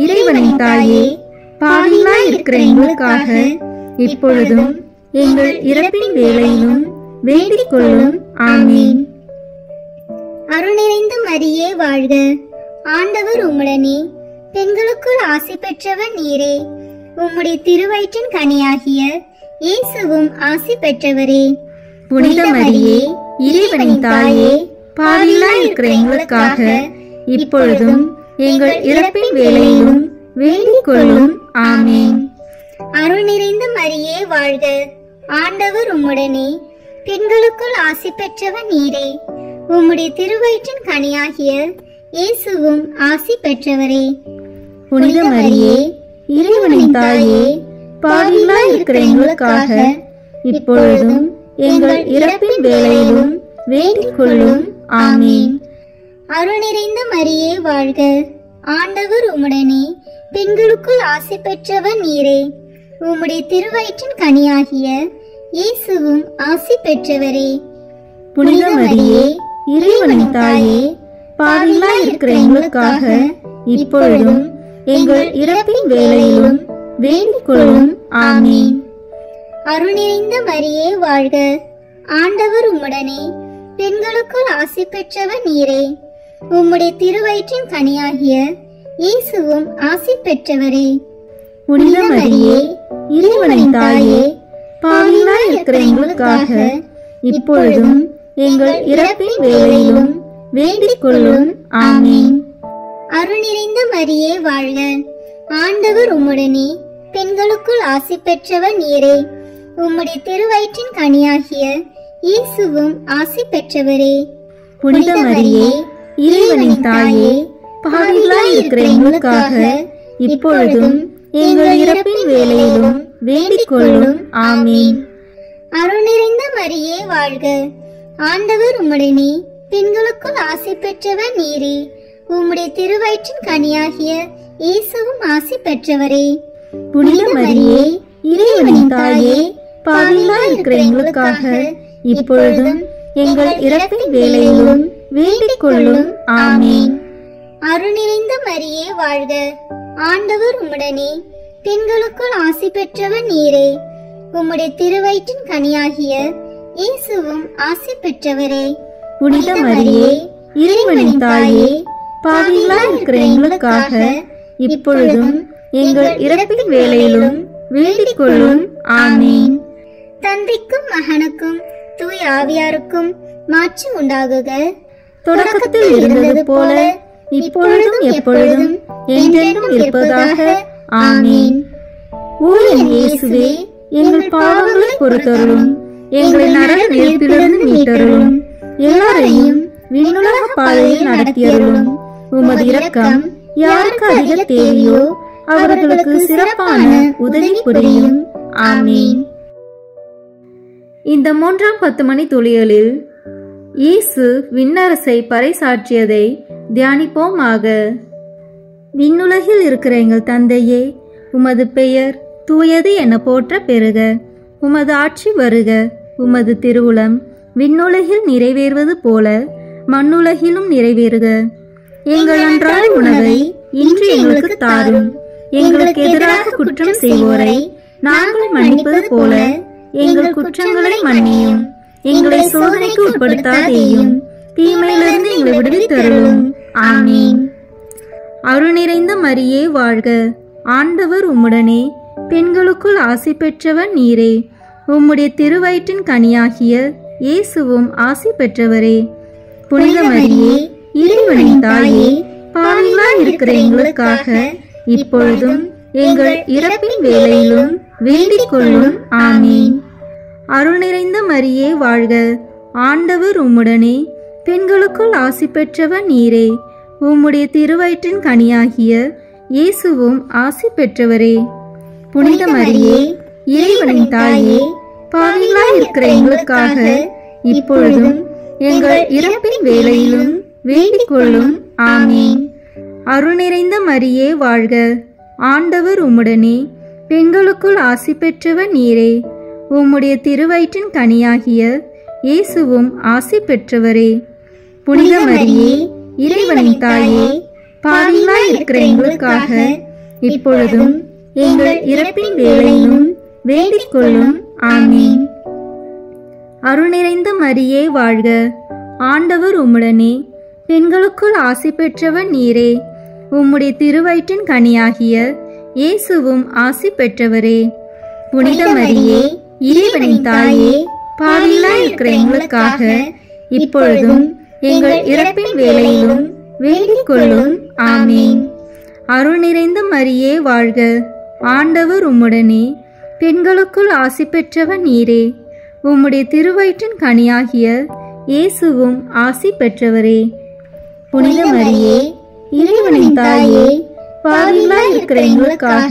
இறைவனின் தாயே, பாவிகளாய் இருக்கிற எங்களுக்காக இப்பொழுதும் எங்கள் இறப்பின் வேளையிலும் வேண்டிக் கொள்ளும். ஆமீன். அருள் நிறைந்த மரியே வாழ்க. ஆண்டவர் உம்முடனே, பெண்களுக்குள் ஆசி பெற்றவர் நீரே. உம்முடைய திருவயிற்றின் கனியாகிய இயேசுவும் ஆசி பெற்றவரே. புனித மரியே, இறைவனின் தாயே, பாவிகளாய் இருக்கிற எங்களுக்காக இப்பொழுதும் எங்கள் இறப்பின் வேளையிலும் வேண்டிக் கொள்ளும். ஆமீன். அருள் நிறைந்த மரியே வாழ்க. ஆண்டவர் உம்முடனே, பெண்களுக்குள் ஆசி பெற்றவர் நீரே. உம்முடைய திருவயிற்றின் கனியாகிய இயேசுவும் ஆசி பெற்றவரே. புனித மரியே, இறைவனின் தாயே, பாவிகளாய் இருக்கிற எங்களுக்காக இப்பொழுதும் எங்கள் இறப்பின் வேளையிலும் வேண்டிக் கொள்ளும். ஆமீன். அருள் நிறைந்த மரியே வாழ்க. ஆண்டவர் உம்முடனே, பெண்களுக்குள் ஆசி பெற்றவர் நீரே. உம்முடைய திருவயிற்றின் கனியாகிய இயேசுவும் ஆசி பெற்றவரே. புனித மரியே, இறைவனின் தாயே, பாவிகளாய் இருக்கிற எங்களுக்காக இப்பொழுதும் எங்கள் இறப்பின் வேளையிலும் வேண்டிக் கொள்ளும். ஆமீன். அருள் நிறைந்த மரியே வாழ்க. ஆண்டவர் உம்முடனே, பெண்களுக்குள் ஆசி பெற்றவர் நீரே. உம்முடைய திருவயிற்றின் கனியாகிய இயேசுவும் ஆசி பெற்றவரே. புனித மரியே, இறைவனின் தாயே, பாவிகளாய் இருக்கிற எங்களுக்காக இப்பொழுதும் எங்கள் இறப்பின் வேளையிலும் வேண்டிக் கொள்ளும். ஆமீன். அருள் நிறைந்த மரியே வாழ்க, ஆண்டவர் உம்முடனே, பெண்களுக்குள் ஆசி பெற்றவர் நீரே. உம்முடைய திருவயிற்றின் கனியாகிய இயேசுவும் ஆசி பெற்றவரே. புனித மரியே, இறைவனின் தாயே, பாவிகளாய் இருக்கிற எங்களுக்காக இப்பொழுதும் எங்கள் இறப்பின் வேளையிலும் வேண்டிக் கொள்ளும். ஆமீன். அருள் நிறைந்த மரியே வாழ்க, ஆண்டவர் உம்முடனே, பெண்களுக்குள் ஆசி பெற்றவர் நீரே. உம்முடைய திருவயிற்றின் கனியாகிய இயேசுவும் ஆசி பெற்றவரே. புனித மரியே, இறைவனின் தாயே, பாவிகளாய் இருக்கிற எங்களுக்காக இப்பொழுதும் எங்கள் இறப்பின் வேளையிலும் வேண்டிக் கொள்ளும். ஆமீன். அருள் நிறைந்த மரியே வாழ்க, ஆண்டவர் உம்முடனே, பெண்களுக்குள் ஆசி பெற்றவர் நீரே. உம்முடைய திருவயிற்றின் கனியாகிய இயேசுவும் ஆசி பெற்றவரே. புனித மரியே, இறைவனின் தாயே, பாவிகளாய் இருக்கிற எங்களுக்காக இப்பொழுதும் எங்கள் இறப்பின் வேளையிலும் வேண்டிக் கொள்ளும். ஆமீன். தந்தைக்கும் மகனுக்கும் தூய ஆவியாருக்கும் மாட்சி உண்டாகுக. தொடக்கத்தில் இருந்தது போல இப்பொழுதும் எப்பொழுதும் என்றென்றும் இருப்பதாக. ஆமீன். ஓ என் இயேசுவே, எங்கள் பாவங்களை பொறுத்தருளும், எங்களை நரக நெருப்பிலிருந்து மீட்டருளும், எல்லாரையும் விண்ணுலக பாதையில் நடத்தியருளும். உமது இரக்கம் யாருக்கு அதிக தேவையோ அவர்களுக்கு சிறப்பான உதவி புரியும். ஆமீன். இந்த 3ஆம் 10 மணி துளிகளில் இயேசு விண்ணரசை பறைசாற்றியதை தியானிப்போமாக. விண்ணுலகில் இருக்கிற எங்கள் தந்தையே, உமது பெயர் தூயது என போற்ற பெறுக. உமது ஆட்சி வருக. உமது திருவுளம் விண்ணுலகில் நிறைவேறுவது போல மண்ணுலகிலும் நிறைவேறுக. எங்கள் அன்றாட உணவை இன்று எங்களுக்கு தாரும். எங்களுக்கு எதிராக குற்றம் செய்வோரை நாங்கள் மன்னிப்பது போல எங்கள் குற்றங்களை மன்னியும். எங்களை சோதனைக்கு உட்படுத்தாதேயும், தீமையிலிருந்து எங்களை விடுவித்தருளும். ஆமீன். அருள் நிறைந்த மரியே வாழ்க, ஆண்டவர் உம்முடனே, பெண்களுக்குள் ஆசி பெற்றவர் நீரே. உம்முடைய திருவயிற்றின் கனியாகிய இயேசுவும் ஆசி பெற்றவரே. புனித மரியே, இறைவனின் தாயே, பாவிகளாய் இருக்கிற எங்களுக்காக இப்பொழுதும் எங்கள் இறப்பின் வேளையிலும் வேண்டிக் கொள்ளும். ஆமீன். அருள் நிறைந்த மரியே வாழ்க, ஆண்டவர் உம்முடனே, பெண்களுக்குள் ஆசி பெற்றவர் நீரே. உம்முடைய திருவயிற்றின் கனியாகிய இயேசுவும் ஆசி பெற்றவரே. புனித மரியே, இறைவனின் தாயே, பாவிகளாய் இருக்கிற எங்களுக்காக இப்பொழுதும் எங்கள் இறப்பின் வேளையிலும் வேண்டிக் கொள்ளும். ஆமீன். அருள் நிறைந்த மரியே வாழ்க, ஆண்டவர் உம்முடனே, பெண்களுக்குள் ஆசி பெற்றவர் நீரே. உம்முடைய திருவயிற்றின் கனியாகிய இயேசுவும் ஆசி பெற்றவரே. புனித மரியே, இறைவனின் தாயே, பாவிகளாய் இருக்கிற எங்களுக்காக இப்பொழுதும் எங்கள் இறப்பின் வேளையிலும் வேண்டிக் கொள்ளும். ஆமீன். அருள் நிறைந்த மரியே வாழ்க, ஆண்டவர் உம்முடனே, பெண்களுக்குள் ஆசி பெற்றவர் நீரே. உம்முடைய திருவயிற்றின் கனியாகிய இயேசுவும் ஆசி பெற்றவரே. புனித மரியே, இறைவனின் தாயே, பாவிகளாய் இருக்கிற எங்களுக்காக இப்பொழுதும் எங்கள் இறப்பின் வேளையிலும் வேண்டிக் கொள்ளும். ஆமீன். அருள் நிறைந்த மரியே வாழ்க, ஆண்டவர் உம்முடனே, பெண்களுக்குள் ஆசி பெற்றவர் நீரே. உம்முடைய திருவயிற்றின் கனியாகிய இயேசுவும் ஆசி பெற்றவரே. புனித மரியே, இறைவனின் தாயே, பாவிகளாய் இருக்கிற எங்களுக்காக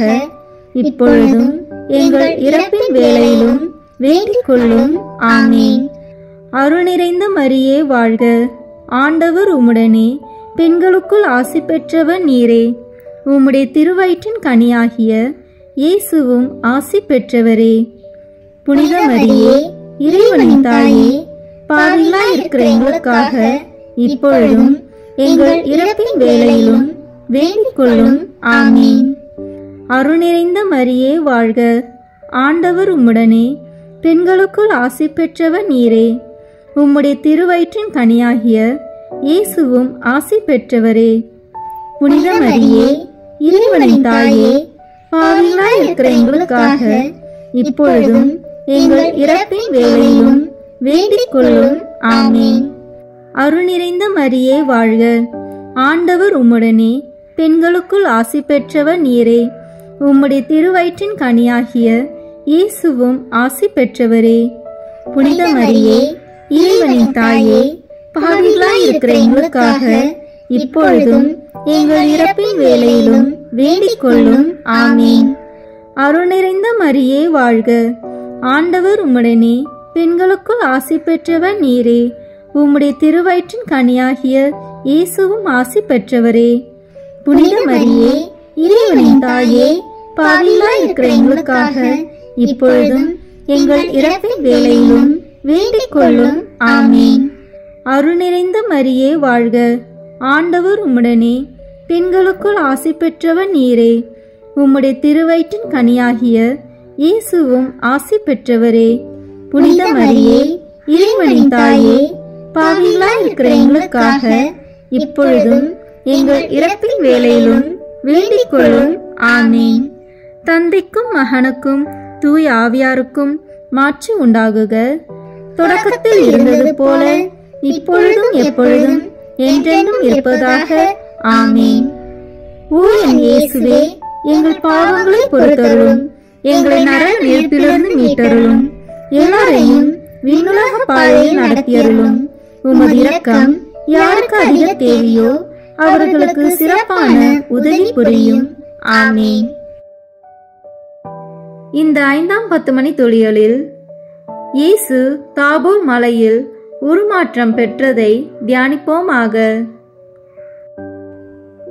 இப்பொழுதும் எங்கள் இறப்பின் வேளையிலும் வேண்டிக் கொள்ளும். ஆமீன். அருள் நிறைந்த மரியே வாழ்க, ஆண்டவர் உம்முடனே, பெண்களுக்குள் ஆசி பெற்றவர் நீரே. உம்முடைய திருவயிற்றின் கனியாகிய இயேசுவும் ஆசி பெற்றவரே. புனித மரியே, இறைவனின் தாயே, பாவிகளாய் இருக்கிற எங்களுக்காக இப்பொழுதும் எங்கள் இறப்பின் வேளையிலும் வேண்டிக் கொள்ளும். ஆமீன். அருள் நிறைந்த மரியே வாழ்க, ஆண்டவர் உம்முடனே, பெண்களுக்குள் ஆசி பெற்றவர் நீரே. உம்முடைய திருவயிற்றின் கனியாகிய இயேசுவும் ஆசி பெற்றவரே. புனித மரியே, இறைவனின் தாயே, பாவிகளாய் இருக்கிற எங்களுக்காக இப்பொழுதும் எங்கள் இறப்பின் வேளையிலும் வேண்டிக் கொள்ளும். ஆமென். அருள் நிறைந்த மரியே வாழ்க, ஆண்டவர் உம்முடனே, பெண்களுக்குள் ஆசி பெற்றவர் நீரே. உம்முடைய திருவயிற்றின் கனியாகிய இயேசுவும் ஆசி பெற்றவரே. புனித மரியே, இறைவனின் தாயே, பாவிகளாய் இருக்கிற எங்களுக்காக இப்பொழுதும் எங்கள் இறப்பின் வேளையிலும் வேண்டிக் கொள்ளும். ஆமென். அருள் நிறைந்த மரியே வாழ்க, ஆண்டவர் உம்முடனே, பெண்களுக்குள் ஆசி பெற்றவர் நீரே. உம்முடைய திருவயிற்றின் கனியாகிய இயேசுவும் ஆசி பெற்றவரே. புனித மரியே, இறைவனின் தாயே, பாவிகளாய் இருக்கிற எங்களுக்காக இப்பொழுதும் எங்கள் இறப்பின் வேளையிலும் வேண்டிக் கொள்ளும். ஆமென். அருள் நிறைந்த மரியே வாழ்க, ஆண்டவர் உம்முடனே, பெண்களுக்குள் ஆசி பெற்றவர் நீரே. உம்முடைய திருவயிற்றின் கனியாகிய இயேசுவும் ஆசி பெற்றவரே. புனித மரியே, இறைவனின் தாயே, பாவிகளாய் இருக்கிற எங்களுக்காக இப்பொழுதும் எங்கள் இறப்பின் வேளையிலும் வேண்டிக் கொள்ளும். ஆமென். தந்தைக்கும் மகனுக்கும் தூய ஆவியாருக்கும் மாட்சி உண்டாகுக. தொடக்கத்தில் இருந்தது போல இப்பொழுதும் எப்பொழுதும் என்றென்றும் இருப்பதாக. ஆமென். ஓ என் இயேசுவே, எங்கள் பாவங்களை பொறுத்தருளும், எங்களை நரக நெருப்பிலிருந்து மீட்டருளும், எல்லாரையும் விண்ணுலக பாதையில் நடத்தியருளும். உமது இரக்கம் யாருக்கு அதிக தேவையோ அவர்களுக்கு சிறப்பான உதவி புரியும். ஆமென். இந்த 5ஆம் 10 மணி துளிகளில் இயேசு தாபோர் மலையில் உருமாற்றம் பெற்றதை தியானிப்போமாக.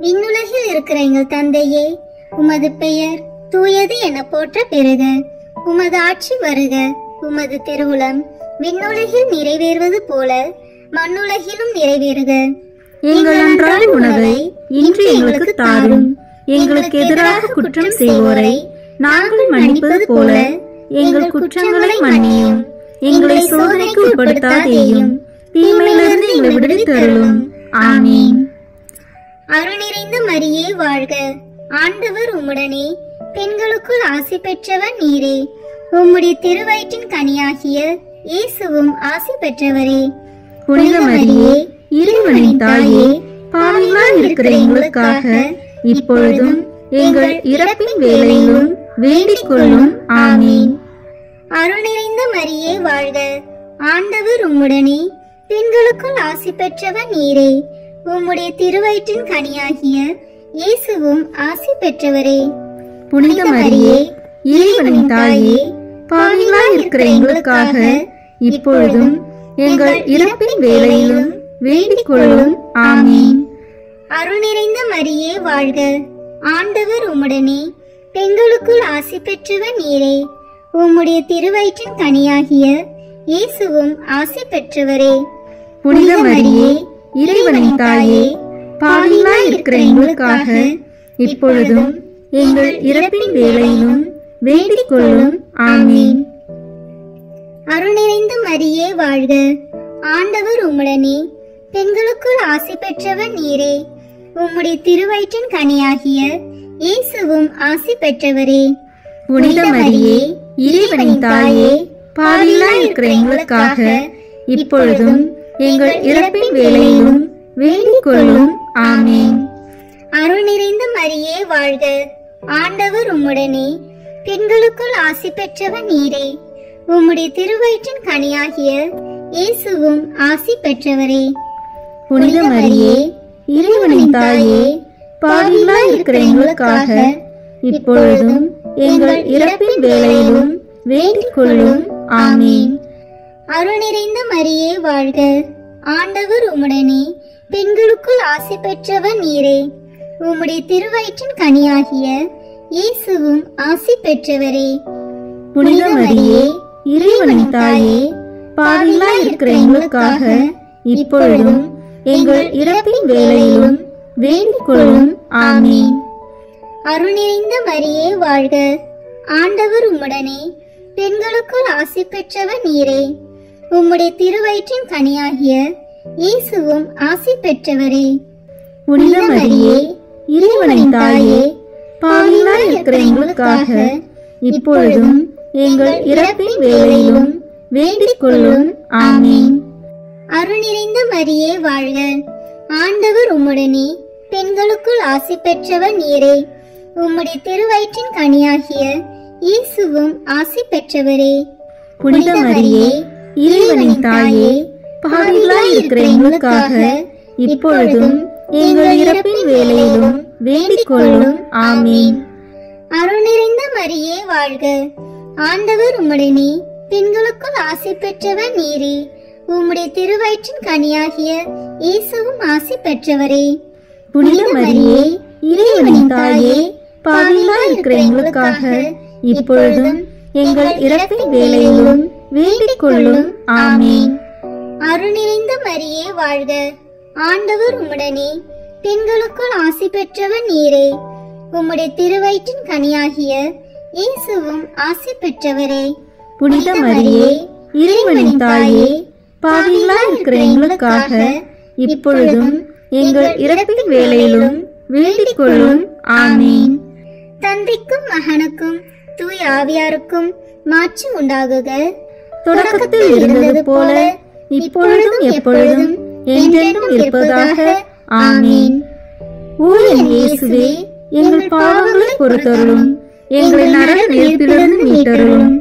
விண்ணுலகில் இருக்கிற எங்கள் தந்தையே, உமது பெயர் தூயது என போற்ற பெறுக. உமது ஆட்சி வருக. உமது திருவுளம் விண்ணுலகில் நிறைவேறுவது போல மண்ணுலகிலும் நிறைவேறுக. எங்கள் அன்றாட உணவை இன்று எங்களுக்கு தாரும். எங்களுக்கு எதிராக குற்றம் செய்வோரை நாங்கள் மன்னிப்பது போல எங்கள் குற்றங்களை மன்னியும். எங்களை சோதனைக்கு உட்படுத்தாதேயும், தீமையிலிருந்து எங்களை விடுவித்தருளும். ஆமென். அருள் நிறைந்த மரியே வாழ்க, ஆண்டவர் உம்முடனே, பெண்களுக்குள் ஆசி பெற்றவர் நீரே. உம்முடைய திருவயிற்றின் கனியாகிய இயேசுவும் ஆசி பெற்றவரே. புனித மரியே, இறைவனின் தாயே, பாவிகளாய் இருக்கிற எங்களுக்காக இப்பொழுதும் எங்கள் இறப்பின் வேளையிலும் வேண்டிக் கொள்ளும். ஆமென். அருள் நிறைந்த மரியே வாழ்க, ஆண்டவர் உம்முடனே, பெண்களுக்குள் ஆசி பெற்றவர் நீரே. உம்முடைய திருவயிற்றின் கனியாகிய இயேசுவும் ஆசி பெற்றவரே. புனித மரியே, இறைவனின் தாயே, பாவிகளாய் இருக்கிற எங்களுக்காக இப்பொழுதும் எங்கள் இறப்பின் வேளையிலும் வேண்டிக் கொள்ளும். ஆமென். அருள் நிறைந்த மரியே வாழ்க, ஆண்டவர் உம்முடனே, பெண்களுக்குள் ஆசி பெற்றவர் நீரே. உம்முடைய திருவயிற்றின் கனியாகிய இயேசுவும் ஆசி பெற்றவரே. புனித மரியே, இறைவனின் தாயே, பாவிகளாய் இருக்கிற எங்களுக்காக இப்பொழுதும் எங்கள் இறப்பின் வேளையிலும் வேண்டிக் கொள்ளும். ஆமென். அருள் நிறைந்த மரியே வாழ்க, ஆண்டவர் உம்முடனே, பெண்களுக்குள் ஆசி பெற்றவர் நீரே. உம்முடைய திருவயிற்றின் கனியாகிய இயேசுவும் ஆசி பெற்றவரே. புனித மரியே, இறைவனின் தாயே, பாவிகளாய் இருக்கிற எங்களுக்காக இப்பொழுதும் எங்கள் இறப்பின் வேளையிலும் வேண்டிக் கொள்ளும். ஆமென். அருள் நிறைந்த மரியே வாழ்க, ஆண்டவர் உம்முடனே, பெண்களுக்குள் ஆசி பெற்றவர் நீரே. உம்முடைய திருவயிற்றின் கனியாகிய இயேசுவும் ஆசி பெற்றவரே. புனித மரியே, இறைவனின் தாயே, பாவிகளாய் இருக்கிற எங்களுக்காக இப்பொழுதும் எங்கள் இறப்பின் வேளையிலும் வேண்டிக் கொள்ளும். ஆமென். அருள் நிறைந்த மரியே வாழ்க, ஆண்டவர் உம்முடனே, பெண்களுக்குள் ஆசி பெற்றவர் நீரே. உம்முடைய திருவயிற்றின் கனியாகிய இயேசுவும் ஆசி பெற்றவரே. புனித மரியே, இறைவனின் தாயே, பாவிகளாய் இருக்கிற எங்களுக்காக இப்பொழுதும் எங்கள் இறப்பின் வேளையிலும் வேண்டிக் கொள்ளும். ஆமென். அருள் நிறைந்த மரியே வாழ்க, ஆண்டவர் உம்முடனே, பெண்களுக்குள் ஆசி பெற்றவர் நீரே. உம்முடைய திருவயிற்றின் கனியாகிய இயேசுவும் ஆசி பெற்றவரே. புனித மரியே, இறைவனின் தாயே, பாவிகளாய் இருக்கிற எங்களுக்காக இப்பொழுதும் எங்கள் இறப்பின் வேளையிலும் வேண்டிக் கொள்ளும். ஆமீன். அருள் நிறைந்த மரியே வாழ்க, ஆண்டவர் உம்முடனே, பெண்களுக்குள் ஆசி பெற்றவர் நீரே. உம்முடைய திருவயிற்றின் கனியாகிய இயேசுவும் ஆசி பெற்றவரே. புனித மரியே, இறைவனின் தாயே, பாவிகளாய் இருக்கிற எங்களுக்காக இப்பொழுதும் எங்கள் இறப்பின் வேளையிலும் வேண்டிக் கொள்ளும். ஆமீன். அருள் நிறைந்த மரியே வாழ்க, ஆண்டவர் உம்முடனே, பெண்களுக்குள் ஆசி பெற்றவர் நீரே. உம்முடைய திருவயிற்றின் கனியாகிய இயேசுவும் ஆசி பெற்றவரே. புனித மரியே, இறைவனின் தாயே, பாவிகளாய் இருக்கிற எங்களுக்காக இப்பொழுதும் எங்கள் இறப்பின் வேளையிலும் வேண்டிக் கொள்ளும். ஆமீன். அருள் நிறைந்த மரியே வாழ்க, ஆண்டவர் உம்முடனே, பெண்களுக்குள் ஆசி பெற்றவர் நீரே. உம்முடைய திருவயிற்றின் கனியாகிய இயேசுவும் ஆசி பெற்றவரே. புனித மரியே, இறைவனின் தாயே, பாவிகளாய் இருக்கிற எங்களுக்காக இப்பொழுதும் எங்கள் இறப்பின் வேளையிலும் வேண்டிக் கொள்ளும். ஆமீன். தந்தைக்கும் மகனுக்கும் தூய ஆவியாருக்கும் மாட்சி உண்டாகுக. தொடக்கத்தில் இருந்தது போல இப்பொழுதும் எப்பொழுதும் என்றென்றும் இருப்பதாக. ஆமீன். ஓ என் இயேசுவே, எங்கள் பாவங்களை பொறுத்தருளும், எங்களை நரக நெருப்பிலிருந்து மீட்டருளும்,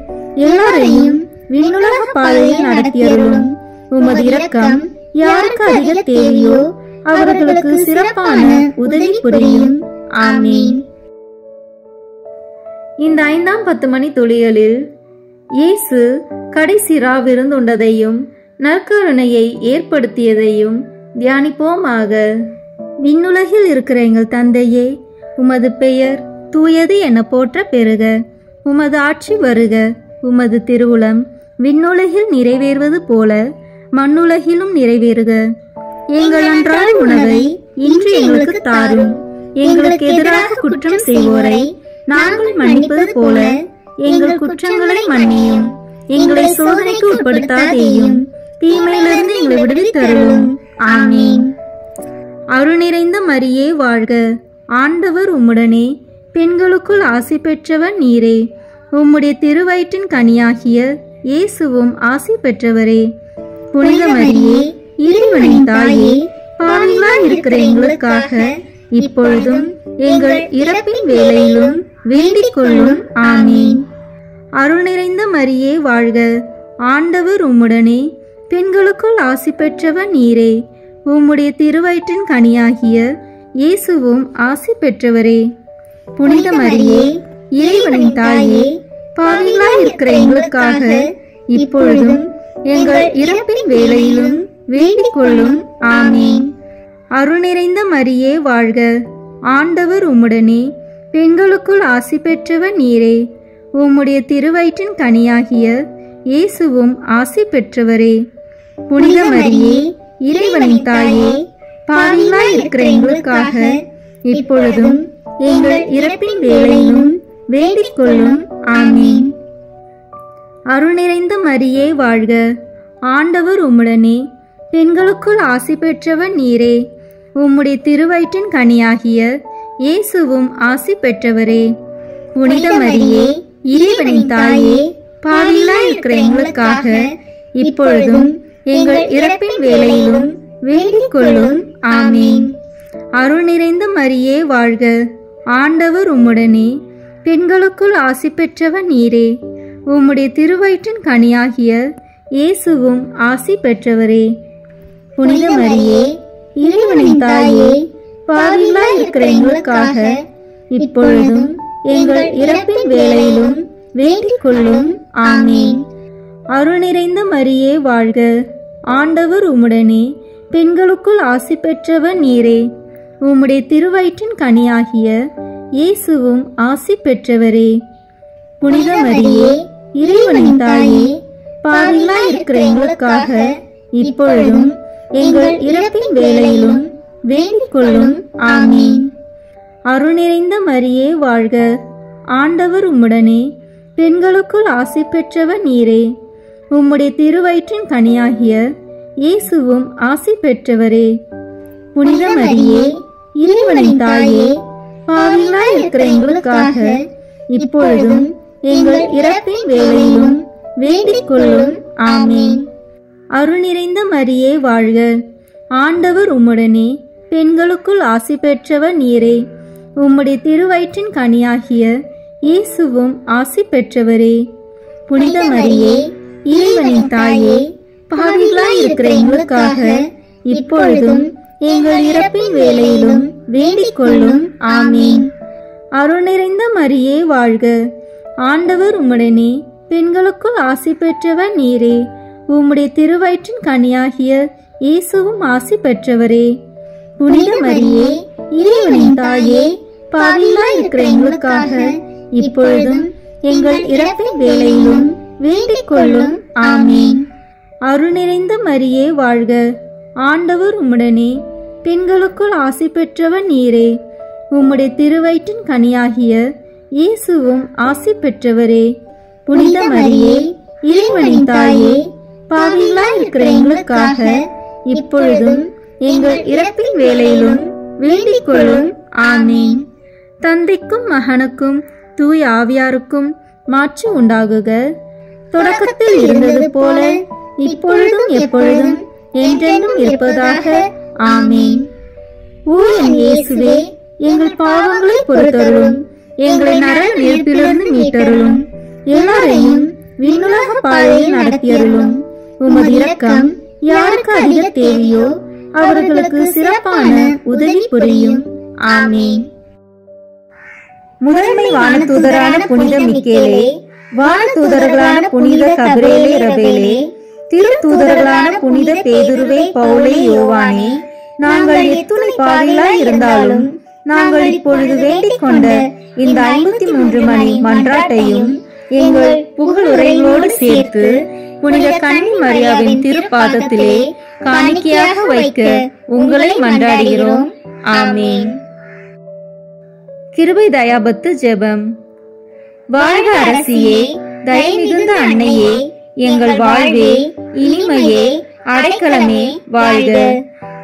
எல்லாரையும் விண்ணுலக பாதையில் நடத்தியருளும். உமது இரக்கம் யாருக்கு அதிக தேவையோ அவர்களுக்கு சிறப்பான உதவி புரியும். ஆமீன். இந்த 5ஆம் 10 மணி துளிகளில் இயேசு கடைசி விருந்துண்டதையும் நற்கருணையை ஏற்படுத்தியதையும் தியானிப்போமாக. விண்ணுலகில் இருக்கிற எங்கள் தந்தையே, உமது பெயர் தூயது என போற்ற பெறுக. உமது ஆட்சி வருக. உமது திருவுளம் விண்ணுலகில் நிறைவேறுவது போல மண்ணுலகிலும் நிறைவேறுக. எங்கள் அன்றாட உணவை இன்று எங்களுக்கு தாரும். எங்களுக்கு எதிராக குற்றம் செய்வோரை நாங்கள் மன்னிப்பது போல எங்கள் குற்றங்களை மன்னியும். எங்களை சோதனைக்கு உட்படுத்தாதேயும், தீமையிலிருந்து எங்களை விடுவித்தருளும். ஆமீன். அருள் நிறைந்த மரியே வாழ்க, ஆண்டவர் உம்முடனே, பெண்களுக்குள் ஆசி பெற்றவர் நீரே. உம்முடைய திருவயிற்றின் கனியாகிய இயேசுவும் ஆசி பெற்றவரே. புனித மரியே, இறைவனின் தாயே, பாவிகளாய் இருக்கிற எங்களுக்காக இப்பொழுதும் எங்கள் இறப்பின் வேளையிலும் வேண்டிக் கொள்ளும். ஆமீன். அருள் நிறைந்த மரியே வாழ்க, ஆண்டவர் உம்முடனே, பெண்களுக்குள் ஆசி பெற்றவர் நீரே. உம்முடைய திருவயிற்றின் கனியாகிய இயேசுவும் ஆசி பெற்றவரே. புனித மரியே, இறைவனின் தாயே, பாவிகளாய் இருக்கிற எங்களுக்காக இப்பொழுதும் எங்கள் இறப்பின் வேளையிலும் வேண்டிக் கொள்ளும். ஆமீன். அருள் நிறைந்த மரியே வாழ்க, ஆண்டவர் உம்முடனே, பெண்களுக்குள் ஆசி பெற்றவர் நீரே. உம்முடைய திருவயிற்றின் கனியாகிய இயேசுவும் ஆசி பெற்றவரே. புனித மரியே, இறைவனின் தாயே, பாவிகளாய் இருக்கிற எங்களுக்காக இப்பொழுதும் எங்கள் இறப்பின் வேளையிலும் வேண்டிக் கொள்ளும். ஆமீன். அருள் நிறைந்த மரியே வாழ்க, ஆண்டவர் உம்முடனே, பெண்களுக்குள் ஆசி பெற்றவர் நீரே. உம்முடைய திருவயிற்றின் கனியாகிய இயேசுவும் ஆசி பெற்றவரே. புனித மரியே, இறைவனின் தாயே, பாவிகளாய் இருக்கிற எங்களுக்காக இப்பொழுதும் எங்கள் இறப்பின் வேளையிலும் வேண்டிக் கொள்ளும். ஆமீன். அருள் நிறைந்த மரியே வாழ்க, ஆண்டவர் உம்முடனே, பெண்களுக்குள் ஆசி பெற்றவர் நீரே. உம்முடைய திருவயிற்றின் கனியாகிய இயேசுவும் ஆசி பெற்றவரே. புனித மரியே, இறைவனின் தாயே, பாவிகளாய் இருக்கிற எங்களுக்காக இப்பொழுதும் எங்கள் இறப்பின் வேளையிலும் வேண்டிக் கொள்ளும். ஆமீன். அருள் நிறைந்த மரியே வாழ்க, ஆண்டவர் உம்முடனே, பெண்களுக்குள் ஆசி பெற்றவர் நீரே. உம்முடைய திருவயிற்றின் கனியாகிய இயேசுவும் ஆசி பெற்றவரே. புனித மரியே, இறைவனின் தாயே, பாவிகளாய் இருக்கிற எங்களுக்காக இப்பொழுதும் எங்கள் இறப்பின் வேளையிலும் வேண்டிக் கொள்ளும். ஆமீன். அருள் நிறைந்த மரியே வாழ்க, ஆண்டவர் உம்முடனே, பெண்களுக்குள் ஆசி பெற்றவர் நீரே. உம்முடைய திருவயிற்றின் கனியாகிய இயேசுவும் ஆசி பெற்றவரே. புனித மரியே, இறைவனின் தாயே, பாவிகளாய் இருக்கிற எங்களுக்காக இப்பொழுதும் எங்கள் இறப்பின் வேளையிலும் வேண்டிக் கொள்ளும். ஆமீன். அருள் நிறைந்த மரியே வாழ்க, ஆண்டவர் உம்முடனே, பெண்களுக்குள் ஆசி பெற்றவர் நீரே. உம்முடைய திருவயிற்றின் கனியாகிய இயேசுவும் ஆசி பெற்றவரே. புனித மரியே, இறைவனின் தாயே, பாவிகளாய் இருக்கிற எங்களுக்காக இப்பொழுதும் எங்கள் இறப்பின் வேளையிலும் வேண்டிக் கொள்ளும். ஆமீன். அருள் நிறைந்த மரியே வாழ்க, ஆண்டவர் உம்முடனே, பெண்களுக்குள் ஆசி பெற்றவர் நீரே. உம்முடைய திருவயிற்றின் கனியாகிய இயேசுவும் ஆசி பெற்றவரே. புனித மரியே, இறைவனின் தாயே, பாவிகளாய் இருக்கிற எங்களுக்காக இப்பொழுதும் எங்கள் இறப்பின் வேளையிலும் வேண்டிக் கொள்ளும். ஆமீன். அருள் நிறைந்த மரியே வாழ்க, ஆண்டவர் உம்முடனே, பெண்களுக்குள் ஆசி பெற்றவர் நீரே. உம்முடைய திருவயிற்றின் கனியாகிய இயேசுவும் ஆசி பெற்றவரே. புனித மரியே, இறைவனின் தாயே, பாவிகளாய் இருக்கிற எங்களுக்காக இப்பொழுதும் எங்கள் இறப்பின் வேளையிலும் வேண்டிக் கொள்ளும். ஆமீன். தந்தைக்கும் மகனுக்கும் தூய ஆவியாருக்கும் மாற்று உண்டாகுக. தொடக்கத்தில் இருந்தது போல இப்பொழுதும் எப்பொழுதும் என்றென்றும் இருப்பதாக. ஆமீன். ஓ என் இயேசுவே, எங்கள் பாவங்களை பொறுத்தருளும், எங்களை நரக நெருப்பிலிருந்து மீட்டருளும், எல்லாரையும் விண்ணுலக பாதையில் நடத்தியருளும். உமது இரக்கம் யாருக்கு அதிக தேவையோ அவர்களுக்கு சிறப்பான உதவி புரியும். ஆமீன். முதன்மை வானதூதரான புனித மிக்கேலே, வானதூதர்களான புனித கபிரேலே ரபேலே, திருத்தூதர்களான புனித பேதுருவே, பவுலே, யோவானே, நாங்கள் எத்துணை பாவிகளாய் இருந்தாலும் நாங்கள் இப்பொழுது வேண்டிக் கொண்ட இந்த 53 மணி மன்றாட்டையும் எங்கள் புகழுரைகளோடு சேர்த்து புனித கன்னி மரியாவின் திருப்பாதத்திலே காணிக்கையாக வைக்க உங்களை மன்றாடுகிறோம். ஆமீன். கிருபை தயாபத்து ஜெபம். வாழ்க அரசியே, தயை மிகுந்த அன்னையே, எங்கள் வாழ்வே, இனிமையே, அடைக்கலமே வாழ்க.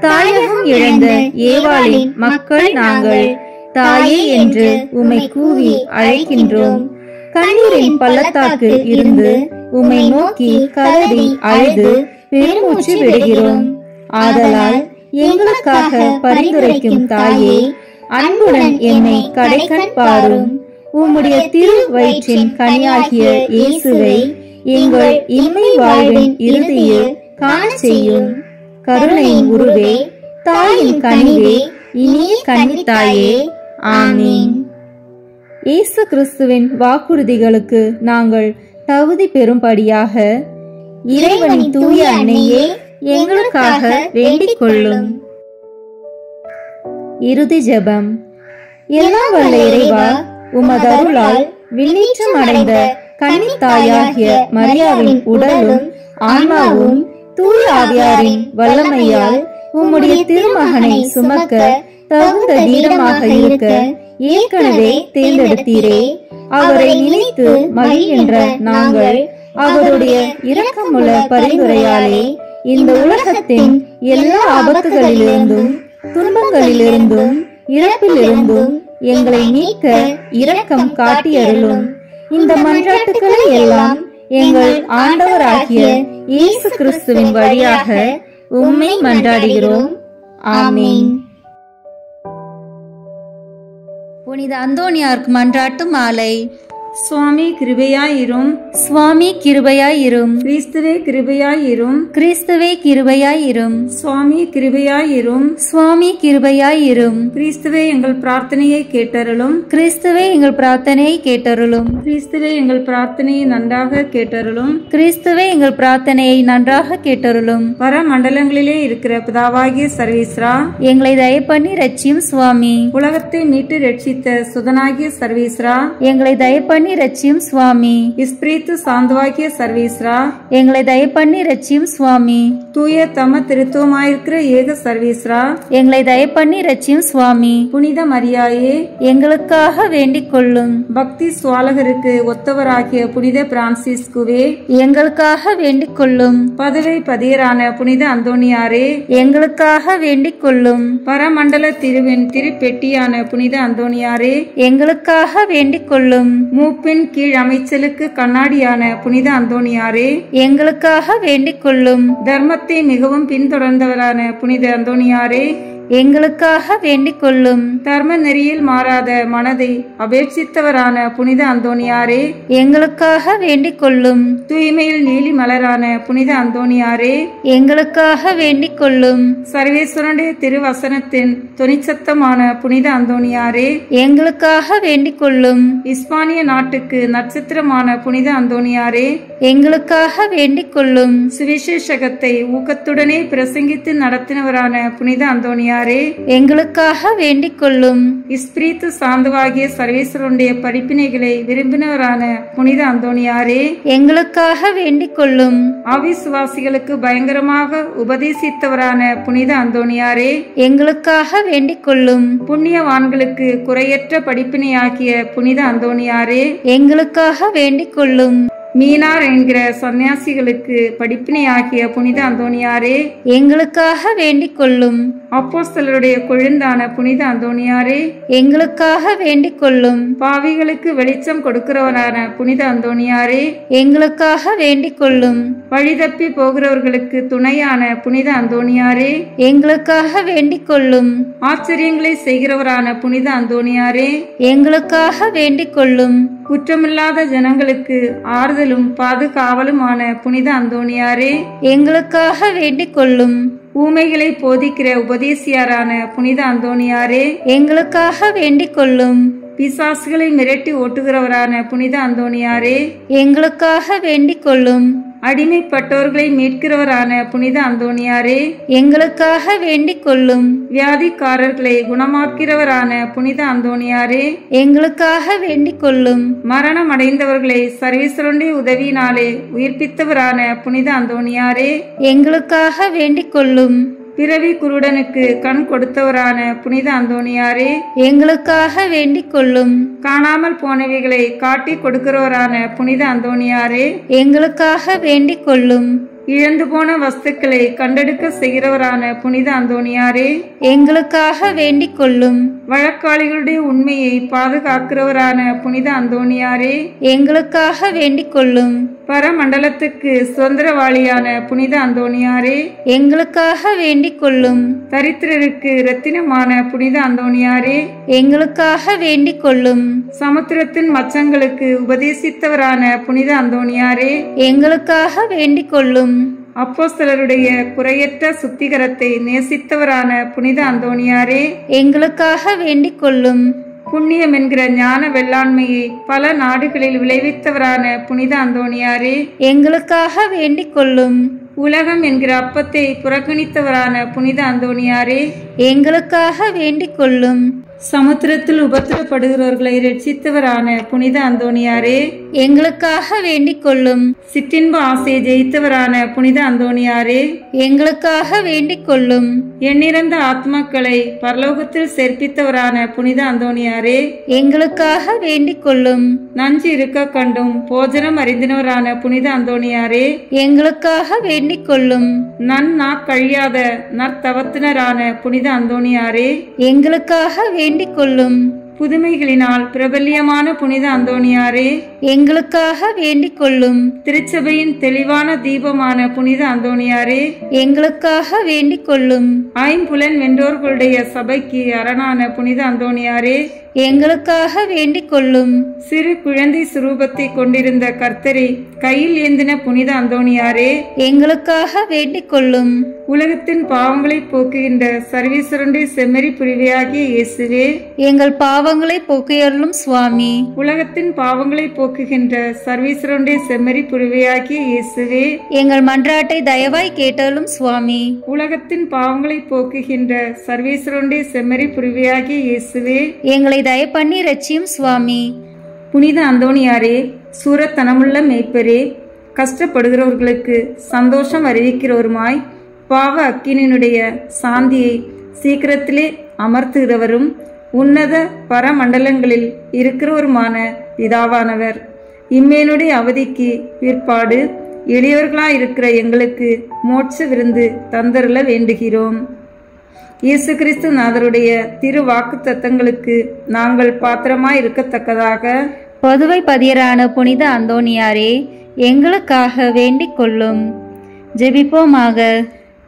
தாயகம் இழந்த ஏவாளின் மக்கள் நாங்கள் தாயே என்று உம்மை கூவி அழைக்கின்றோம். கண்ணீரின் பள்ளத்தாக்கில் இருந்து உம்மை நோக்கி கதறி அழுது பெருமூச்சு விடுகிறோம். ஆதலால் எங்களுக்காக பரிந்துரைக்கும் தாயே, அன்புடன் என்னை கடைக்கண் பாரும். உம்முடைய திரு வயிற்றின் கனியாகிய இயேசுவை எங்கள் இன்மை வாழ்வின் இறுதியில் காண செய்யும். கருணையின் உருவே, தாயின் கனிவே, இனிய கன்னித்தாயே. ஆமீன். இயேசு கிறிஸ்துவின் வாக்குறுதிகளுக்கு நாங்கள் தகுதி பெறும்படியாக இறைவனின் தூய அன்னையே, எங்களுக்காக வேண்டிக் கொள்ளும். இறுதி ஜெபம். எல்லாம் வல்ல இறைவா, உமது அருளால் விண்ணேற்றம் அடைந்த கன்னித்தாயாகிய மரியாவின் உடலும் ஆன்மாவும் தூய ஆவியாரின் வல்லமையால் உம்முடைய திருமகனை சுமக்க தகுந்த வீரமாக இருக்க ஏற்கனவே தேர்ந்தெடுத்தீரே. அவரை நினைத்து மகிழ்கின்ற நாங்கள் அவருடைய இரக்கமுள்ள பரிந்துரையாலே இந்த உலகத்தின் எல்லா ஆபத்துகளிலிருந்தும் துன்பங்களிலிருந்தும் இறப்பிலிருந்தும் எங்களை நீக்க இரக்கம் காட்டியருளும். இந்த மன்றாட்டுக்களை எல்லாம் எங்கள் ஆண்டவராகிய இயேசு கிறிஸ்துவின் வழியாக உம்மை மன்றாடுகிறோம். ஆமீன். புனித அந்தோனியாருக்கு மன்றாட்டு மாலை. சுவாமி கிருபையாயிரும், சுவாமி கிருபையாயிரும், கிறிஸ்துவே கிருபையாயிரும், கிறிஸ்துவே கிருபையாயிரும், சுவாமி கிருபையாயிரும், சுவாமி கிருபையாயிரும், கிறிஸ்துவே எங்கள் பிரார்த்தனையை கேட்டருளும், கிறிஸ்துவே எங்கள் பிரார்த்தனையை கேட்டருளும், கிறிஸ்துவே எங்கள் பிரார்த்தனையை நன்றாக கேட்டருளும், கிறிஸ்துவே எங்கள் பிரார்த்தனையை நன்றாக கேட்டருளும். வர மண்டலங்களிலே இருக்கிற பிதாவாகிய சர்வீஸ்ரா, எங்களை தயை பண்ணி ரட்சியும் சுவாமி. உலகத்தை மீட்டு ரட்சித்த சுதனாகிய சர்வீஸ்ரா, எங்களை தயை பண்ணி பண்ணி ரட்சியும் சுவாமி. இஸ்பிரித்து சாந்தவாக்கிய சர்வீஸ்ரா, எங்களை தயவு பண்ணி ரட்சியும் சுவாமி. தூய தம திருத்துவமாயிருக்கிற ஏக சர்வீஸ்ரா, எங்களை தயவு பண்ணி ரட்சியும் சுவாமி. புனித மரியாயே, எங்களுக்காக வேண்டிக் கொள்ளும். பக்தி சுவாலகருக்கு ஒத்தவராகிய புனித பிரான்சிஸ்குவே, எங்களுக்காக வேண்டிக் கொள்ளும். பதவை பதியரான புனித அந்தோணியாரே, எங்களுக்காக வேண்டிக் கொள்ளும். பரமண்டல திருவின் திருப்பெட்டியான புனித அந்தோணியாரே, எங்களுக்காக வேண்டிக் கொள்ளும். மூப்பின் கீழ் அமைச்சலுக்கு கண்ணாடியான புனித அந்தோணியாரே, எங்களுக்காக வேண்டிக் கொள்ளும். தர்மத்தை மிகவும் பின்தொடர்ந்தவரான புனித அந்தோணியாரே, எங்களுக்காக வேண்டிக் கொள்ளும். தர்ம நெறியில் மாறாத மனதை அபேட்சித்தவரான புனித அந்தோணியாரே, எங்களுக்காக வேண்டிக் கொள்ளும். தூய்மையில் நீலி மலரான புனித அந்தோணியாரே, எங்களுக்காக வேண்டிக் கொள்ளும். சர்வேஸ்வரனுடைய திருவசனத்தின் தொனிச்சத்தமான புனித அந்தோணியாரே, எங்களுக்காக வேண்டிக் கொள்ளும். இஸ்பானிய நாட்டுக்கு நட்சத்திரமான புனித அந்தோணியாரே, எங்களுக்காக வேண்டிக் கொள்ளும். சுவிசேஷகத்தை ஊக்கத்துடனே பிரசங்கித்து நடத்தினவரான புனித அந்தோணியாரே, எங்களுக்காக வேண்டிக் கொள்ளும். இஸ்பிரித்து சாந்தவாகிய சர்வேஸ்வரனுடைய படிப்பினைகளை விரும்பினவரான புனித அந்தோணியாரே, எங்களுக்காக வேண்டிக் கொள்ளும். அவிசுவாசிகளுக்கு பயங்கரமாக உபதேசித்தவரான புனித அந்தோணியாரே, எங்களுக்காக வேண்டிக் கொள்ளும். புண்ணியவான்களுக்கு குறையற்ற படிப்பினையாகிய புனித அந்தோணியாரே, எங்களுக்காக வேண்டிக் கொள்ளும். மீனார் என்கிற சன்னியாசிகளுக்கு படிப்பினையாகிய புனித அந்தோணியாரே, எங்களுக்காக வேண்டிக் கொள்ளும். அப்போஸ்தலருடைய கொழுந்தான புனித அந்தோணியாரே, எங்களுக்காக வேண்டிக் கொள்ளும். பாவிகளுக்கு வெளிச்சம் கொடுக்கிறவரான புனித அந்தோணியாரே, எங்களுக்காக வேண்டிக் கொள்ளும். வழிதப்பி போகிறவர்களுக்கு துணையான புனித அந்தோணியாரே, எங்களுக்காக வேண்டிக் கொள்ளும். ஆச்சரியங்களை செய்கிறவரான புனித அந்தோணியாரே, எங்களுக்காக வேண்டிக் கொள்ளும். குற்றமில்லாத ஜனங்களுக்கு ஆறுதலும் பாதுகாவலுமான புனித அந்தோணியாரே, எங்களுக்காக வேண்டிக் கொள்ளும். ஊமைகளை போதிக்கிற உபதேசியாரான புனித அந்தோணியாரே, எங்களுக்காக வேண்டிக் கொள்ளும். பிசாசுகளை மிரட்டி ஓட்டுகிறவரான புனித அந்தோணியாரே, எங்களுக்காக வேண்டிக் கொள்ளும். அடிமைப்பட்டோர்களை மீட்கிறவரான புனித அந்தோணியாரே, எங்களுக்காக வேண்டிக் கொள்ளும். வியாதிக்காரர்களை குணமாக்கிறவரான புனித அந்தோணியாரே, எங்களுக்காக வேண்டிக் கொள்ளும். மரணம் அடைந்தவர்களை சர்வேஸ்வரனுடைய உதவியினாலே உயிர்ப்பித்தவரான புனித அந்தோணியாரே, எங்களுக்காக வேண்டிக் கொள்ளும். பிறவி குருடனுக்கு கண் கொடுத்தவரான புனித அந்தோணியாரே, எங்களுக்காக வேண்டிக் கொள்ளும். காணாமல் போனவைகளை காட்டி கொடுக்கிறவரான புனித அந்தோணியாரே, எங்களுக்காக வேண்டிக் கொள்ளும். இழந்து போன வஸ்துக்களை கண்டெடுக்க செய்கிறவரான புனித அந்தோணியாரே, எங்களுக்காக வேண்டிக் கொள்ளும். வழக்காளிகளுடைய உண்மையை பாதுகாக்கிறவரான புனித அந்தோணியாரே, எங்களுக்காக வேண்டிக் கொள்ளும். பரமண்டலத்துக்கு சுதந்திரவாளியான புனித அந்தோணியாரே, எங்களுக்காக வேண்டிக் கொள்ளும். தரித்திரருக்கு இரத்தினமான புனித அந்தோணியாரே, எங்களுக்காக வேண்டிக் கொள்ளும். சமுத்திரத்தின் மச்சங்களுக்கு உபதேசித்தவரான புனித அந்தோணியாரே, எங்களுக்காக வேண்டிக் கொள்ளும். அப்போஸ்தலருடைய குறையற்ற சுத்திகரத்தை நேசித்தவரான புனித அந்தோணியாரே, எங்களுக்காக வேண்டிக் கொள்ளும். புண்ணியம் என்கிற ஞான வெள்ளாண்மையை பல நாடுகளில் விளைவித்தவரான புனித அந்தோணியாரே, எங்களுக்காக வேண்டிக் கொள்ளும். உலகம் என்கிற அப்பத்தை புறக்கணித்தவரான புனித அந்தோணியாரே, எங்களுக்காக வேண்டிக் கொள்ளும். சமுத்திரத்தில் உபத்திரப்படுகிறவர்களை ரட்சித்தவரான புனித அந்தோணியாரே, எங்களுக்காக வேண்டிக் கொள்ளும். சிற்றின்ப ஆசையை ஜெயித்தவரான புனித அந்தோணியாரே, எங்களுக்காக வேண்டிக் கொள்ளும். எண்ணிறந்த ஆத்மாக்களை பரலோகத்தில் சேர்ப்பித்தவரான புனித அந்தோணியாரே, எங்களுக்காக வேண்டிக் கொள்ளும். நஞ்சு இருக்க கண்டும் போஜனம் அறிந்தினவரான புனித அந்தோணியாரே, எங்களுக்காக வேண்டிக் கொள்ளும். கழியாத நற்தவத்தினரான புனித அந்தோணியாரே, எங்களுக்காக வேண்டிக் கொள்ளும். புதுமைகளினால் பிரபல்யமான புனித அந்தோணியாரே, எங்களுக்காக வேண்டிக் கொள்ளும். திருச்சபையின் தெளிவான தீபமான புனித அந்தோணியாரே, எங்களுக்காக வேண்டிக் கொள்ளும். ஐம்புலன் வென்றோர்களுடைய சபைக்கு அரணான புனித அந்தோணியாரே, எங்களுக்காக வேண்டிக் கொள்ளும். சிறு குழந்தை சுரூபத்தை கொண்டிருந்த கர்த்தரை கையில் ஏந்தின புனித அந்தோணியாரே, எங்களுக்காக வேண்டிக் கொள்ளும். உலகத்தின் பாவங்களை போக்குகின்ற சர்வீஸ்வரனுடைய செம்மறி புரிவையாகிய இயேசுவே, எங்கள் பாவங்களை போக்கியருளும் சுவாமி. உலகத்தின் பாவங்களை போக்குகின்ற சர்வீஸ்வரனுடைய செம்மறி புரிவையாகிய இயேசுவே, எங்கள் மன்றாட்டை தயவாய் கேட்டருளும் சுவாமி. உலகத்தின் பாவங்களை போக்குகின்ற சர்வீஸ்வரனுடைய செம்மறி புரிவையாகிய இயேசுவே, எங்களை தயவு பண்ணி ரட்சியும் சுவாமி. புனித அந்தோணியாரே, சூரத்தனமுள்ள மேய்ப்பரே, கஷ்டப்படுகிறவர்களுக்கு சந்தோஷம் அறிவிக்கிறவருமாய், பாவ அக்கினியினுடைய சாந்தியை சீக்கிரத்திலே அமர்த்துகிறவரும் உன்னத பரமண்டலங்களில் இருக்கிறவருமான பிதாவானவர், இம்மேனுடைய அவதிக்கு பிற்பாடு எளியவர்களாயிருக்கிற எங்களுக்கு மோட்ச விருந்து தந்தருள வேண்டுகிறோம். இயேசு கிறிஸ்து நாதருடைய திரு வாக்கு தத்தங்களுக்கு நாங்கள் பாத்திரமாய் இருக்கத்தக்கதாக பொதுவை பதியரான புனித அந்தோணியாரே, எங்களுக்காக வேண்டிக் கொள்ளும். ஜெபிப்போமாக.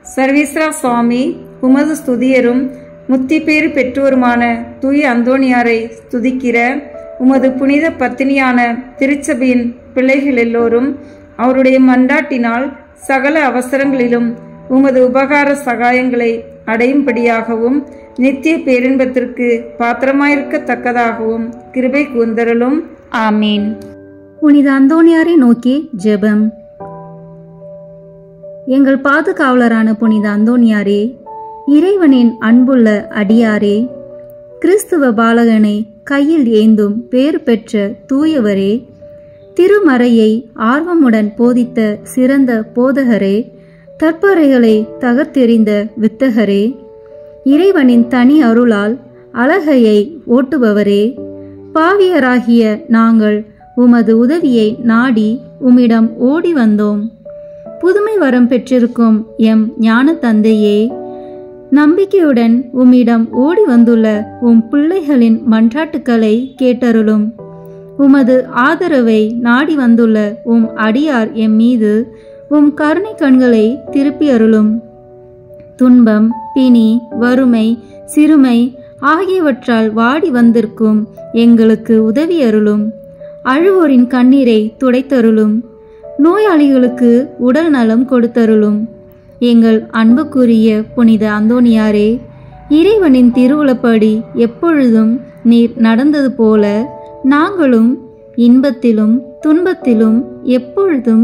சர்வீஸ்வரா சுவாமி, உமது ஸ்துதியரும் முத்தி பேறு பெற்றோருமான தூய அந்தோணியாரை ஸ்துதிக்கிற உமது புனித பத்தினியான திருச்சபையின் பிள்ளைகள் எல்லோரும் அவருடைய மன்றாட்டினால் சகல அவசரங்களிலும் உமது உபகார சகாயங்களை அடையும்படியாகவும் நித்திய பேரின்பத்திற்கு பாத்திரமாயிருக்கத்தக்கதாகவும் கிருபை கூர்ந்தருளும். ஆமீன். புனித அந்தோணியாரை நோக்கி ஜெபம். எங்கள் பாதுகாவலரான புனித அந்தோணியாரே, இறைவனின் அன்புள்ள அடியாரே, கிறிஸ்துவ பாலகனை கையில் ஏந்தும் பேறு பெற்ற தூயவரே, திருமறையை ஆர்வமுடன் போதித்த சிறந்த போதகரே, தற்பறைகளை தகர்த்தெறிந்த வித்தகரே, இறைவனின் தனி அருளால் அழகையை ஓட்டுபவரே, பாவியராகிய நாங்கள் உமது உதவியை நாடி உம்மிடம் ஓடி வந்தோம். புதுமை வரம் பெற்றிருக்கும் எம் ஞான தந்தையே, நம்பிக்கையுடன் உம்மிடம் ஓடி வந்துள்ள உம் பிள்ளைகளின் மன்றாட்டுக்களை கேட்டருளும். உமது ஆதரவை நாடி வந்துள்ள உம் அடியார் எம் மீது உம் கருணை கண்களை திருப்பி அருளும். துன்பம், பிணி, வறுமை, சிறுமை ஆகியவற்றால் வாடி வந்திருக்கும் எங்களுக்கு உதவி அருளும். அழுவோரின் கண்ணீரை துடைத்தருளும். நோயாளிகளுக்கு உடல் நலம் கொடுத்தருளும். எங்கள் அன்புக்குரிய புனித அந்தோணியாரே, இறைவனின் திருவுளப்படி எப்பொழுதும் நீர் நடந்தது போல நாங்களும் இன்பத்திலும் துன்பத்திலும் எப்பொழுதும்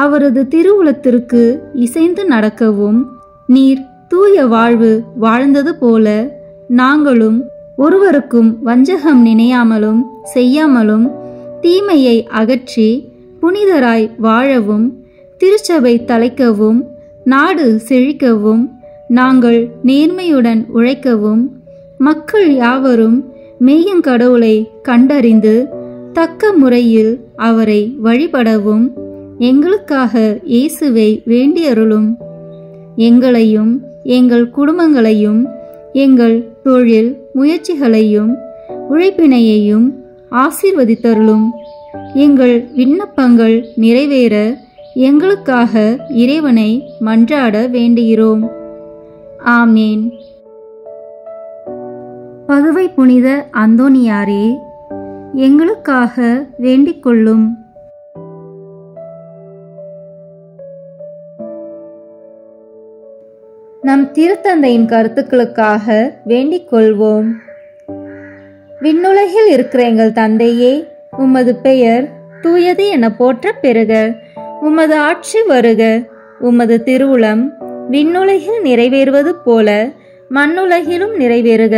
அவரது திருவுளத்திற்கு இசைந்து நடக்கவும், நீர் தூய வாழ்வு வாழ்ந்தது போல நாங்களும் ஒருவருக்கும் வஞ்சகம் நினையாமலும் செய்யாமலும் தீமையை அகற்றி புனிதராய் வாழவும், திருச்சபை தலைக்கவும், நாடு செழிக்கவும், நாங்கள் நேர்மையுடன் உழைக்கவும், மக்கள் யாவரும் மெய்யங்கடவுளை கண்டறிந்து தக்க முறையில் அவரை வழிபடவும் எங்களுக்காக இயேசுவை வேண்டியருளும். எங்களையும் எங்கள் குடும்பங்களையும் எங்கள் தொழில் முயற்சிகளையும் உழைப்பினையையும் ஆசீர்வதித்தருளும். எங்கள் விண்ணப்பங்கள் நிறைவேற எங்களுக்காக இறைவனை மன்றாட வேண்டுகிறோம். ஆமேன். பதுவை புனித அந்தோணியாரே, எங்களுக்காக வேண்டிக் கொள்ளும். நம் திருத்தந்தையின் கருத்துக்களுக்காக வேண்டிக் கொள்வோம். விண்ணுலகில் இருக்கிற எங்கள் தந்தையே, உமது பெயர் தூயது என போற்ற பெறுக. உமது ஆட்சி வருக. உமது திருவுளம் விண்ணுலகில் நிறைவேறுவது போல மண்ணுலகிலும் நிறைவேறுக.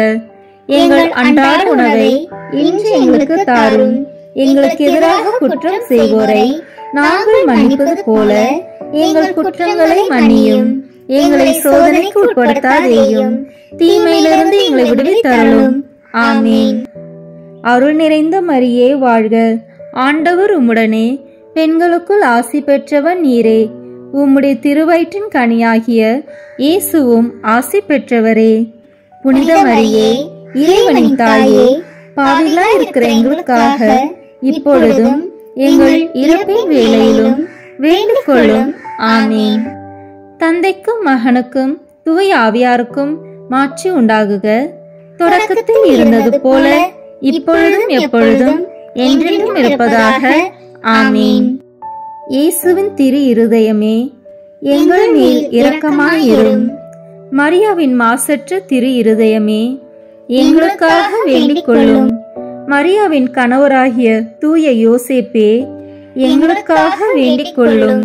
எங்கள் அன்றாட உணவை இன்று எங்களுக்கு தாரும். எங்களுக்கு எதிராக குற்றம் செய்வோரை நாங்கள் மன்னிப்பது போல எங்கள் குற்றங்களை மன்னியும். எங்களை சோதனைக்கு உட்படுத்தாதேயும், தீமையிலிருந்து எங்களை விடுவித்தருளும். ஆமீன். அருள் நிறைந்த மரியே வாழ்க. ஆண்டவர் உம்முடனே, பெண்களுக்குள் ஆசி பெற்றவர் நீரே. உம்முடைய திருவயிற்றின் கனியாகிய இயேசுவும் ஆசி பெற்றவரே. புனித மரியே, இறைவனின் தாயே, பாவிகளாய் இருக்கிற எங்களுக்காக இப்பொழுதும் எங்கள் இறப்பின் வேளையிலும் வேண்டிக் கொள்ளும். ஆமீன். தந்தைக்கும் மகனுக்கும் தூய ஆவியாருக்கும் மாட்சி உண்டாகுக. தொடக்கத்தில் இருந்தது போல இப்பொழுதும் எப்பொழுதும் என்றென்றும் இருப்பதாக. ஆமீன். இயேசுவின் திரு இருதயமே, எங்கள் மேல் இரக்கமாயிரும். மரியாவின் மாசற்ற திரு இருதயமே, எங்களுக்காக வேண்டிக் கொள்ளும். மரியாவின் கணவராகிய தூய யோசேப்பே, எங்களுக்காக வேண்டிக் கொள்ளும்.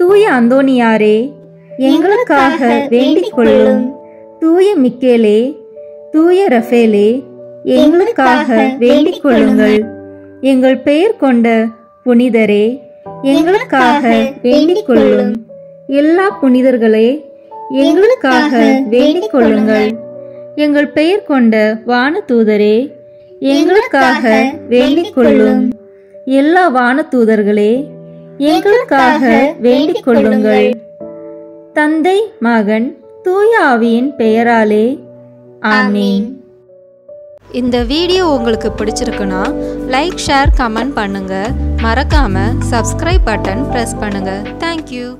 தூய அந்தோணியாரே, எங்களுக்காக வேண்டிக் கொள்ளும். தூய மிக்கேலே, தூய ரஃபேலே, எங்களுக்காக வேண்டிக் கொள்ளுங்கள். எங்கள் பெயர் கொண்ட புனிதரே, எங்களுக்காக வேண்டிக் கொள்ளும். எல்லா புனிதர்களே, எங்களுக்காக வேண்டிக் கொள்ளுங்கள். எங்கள் பெயர் கொண்ட வானதூதரே, எங்களுக்காக வேண்டிக் கொள்ளும். எல்லா வானதூதர்களே, எங்களுக்காக வேண்டிக் கொள்ளுங்கள். தந்தை, மகன், தூய ஆவியின் பெயராலே ஆமென். இந்த வீடியோ உங்களுக்கு பிடிச்சிருக்குன்னா லைக், ஷேர், கமெண்ட் பண்ணுங்க. மறக்காம சப்ஸ்கிரைப் பட்டன் பிரஸ் பண்ணுங்க. தேங்க்யூ.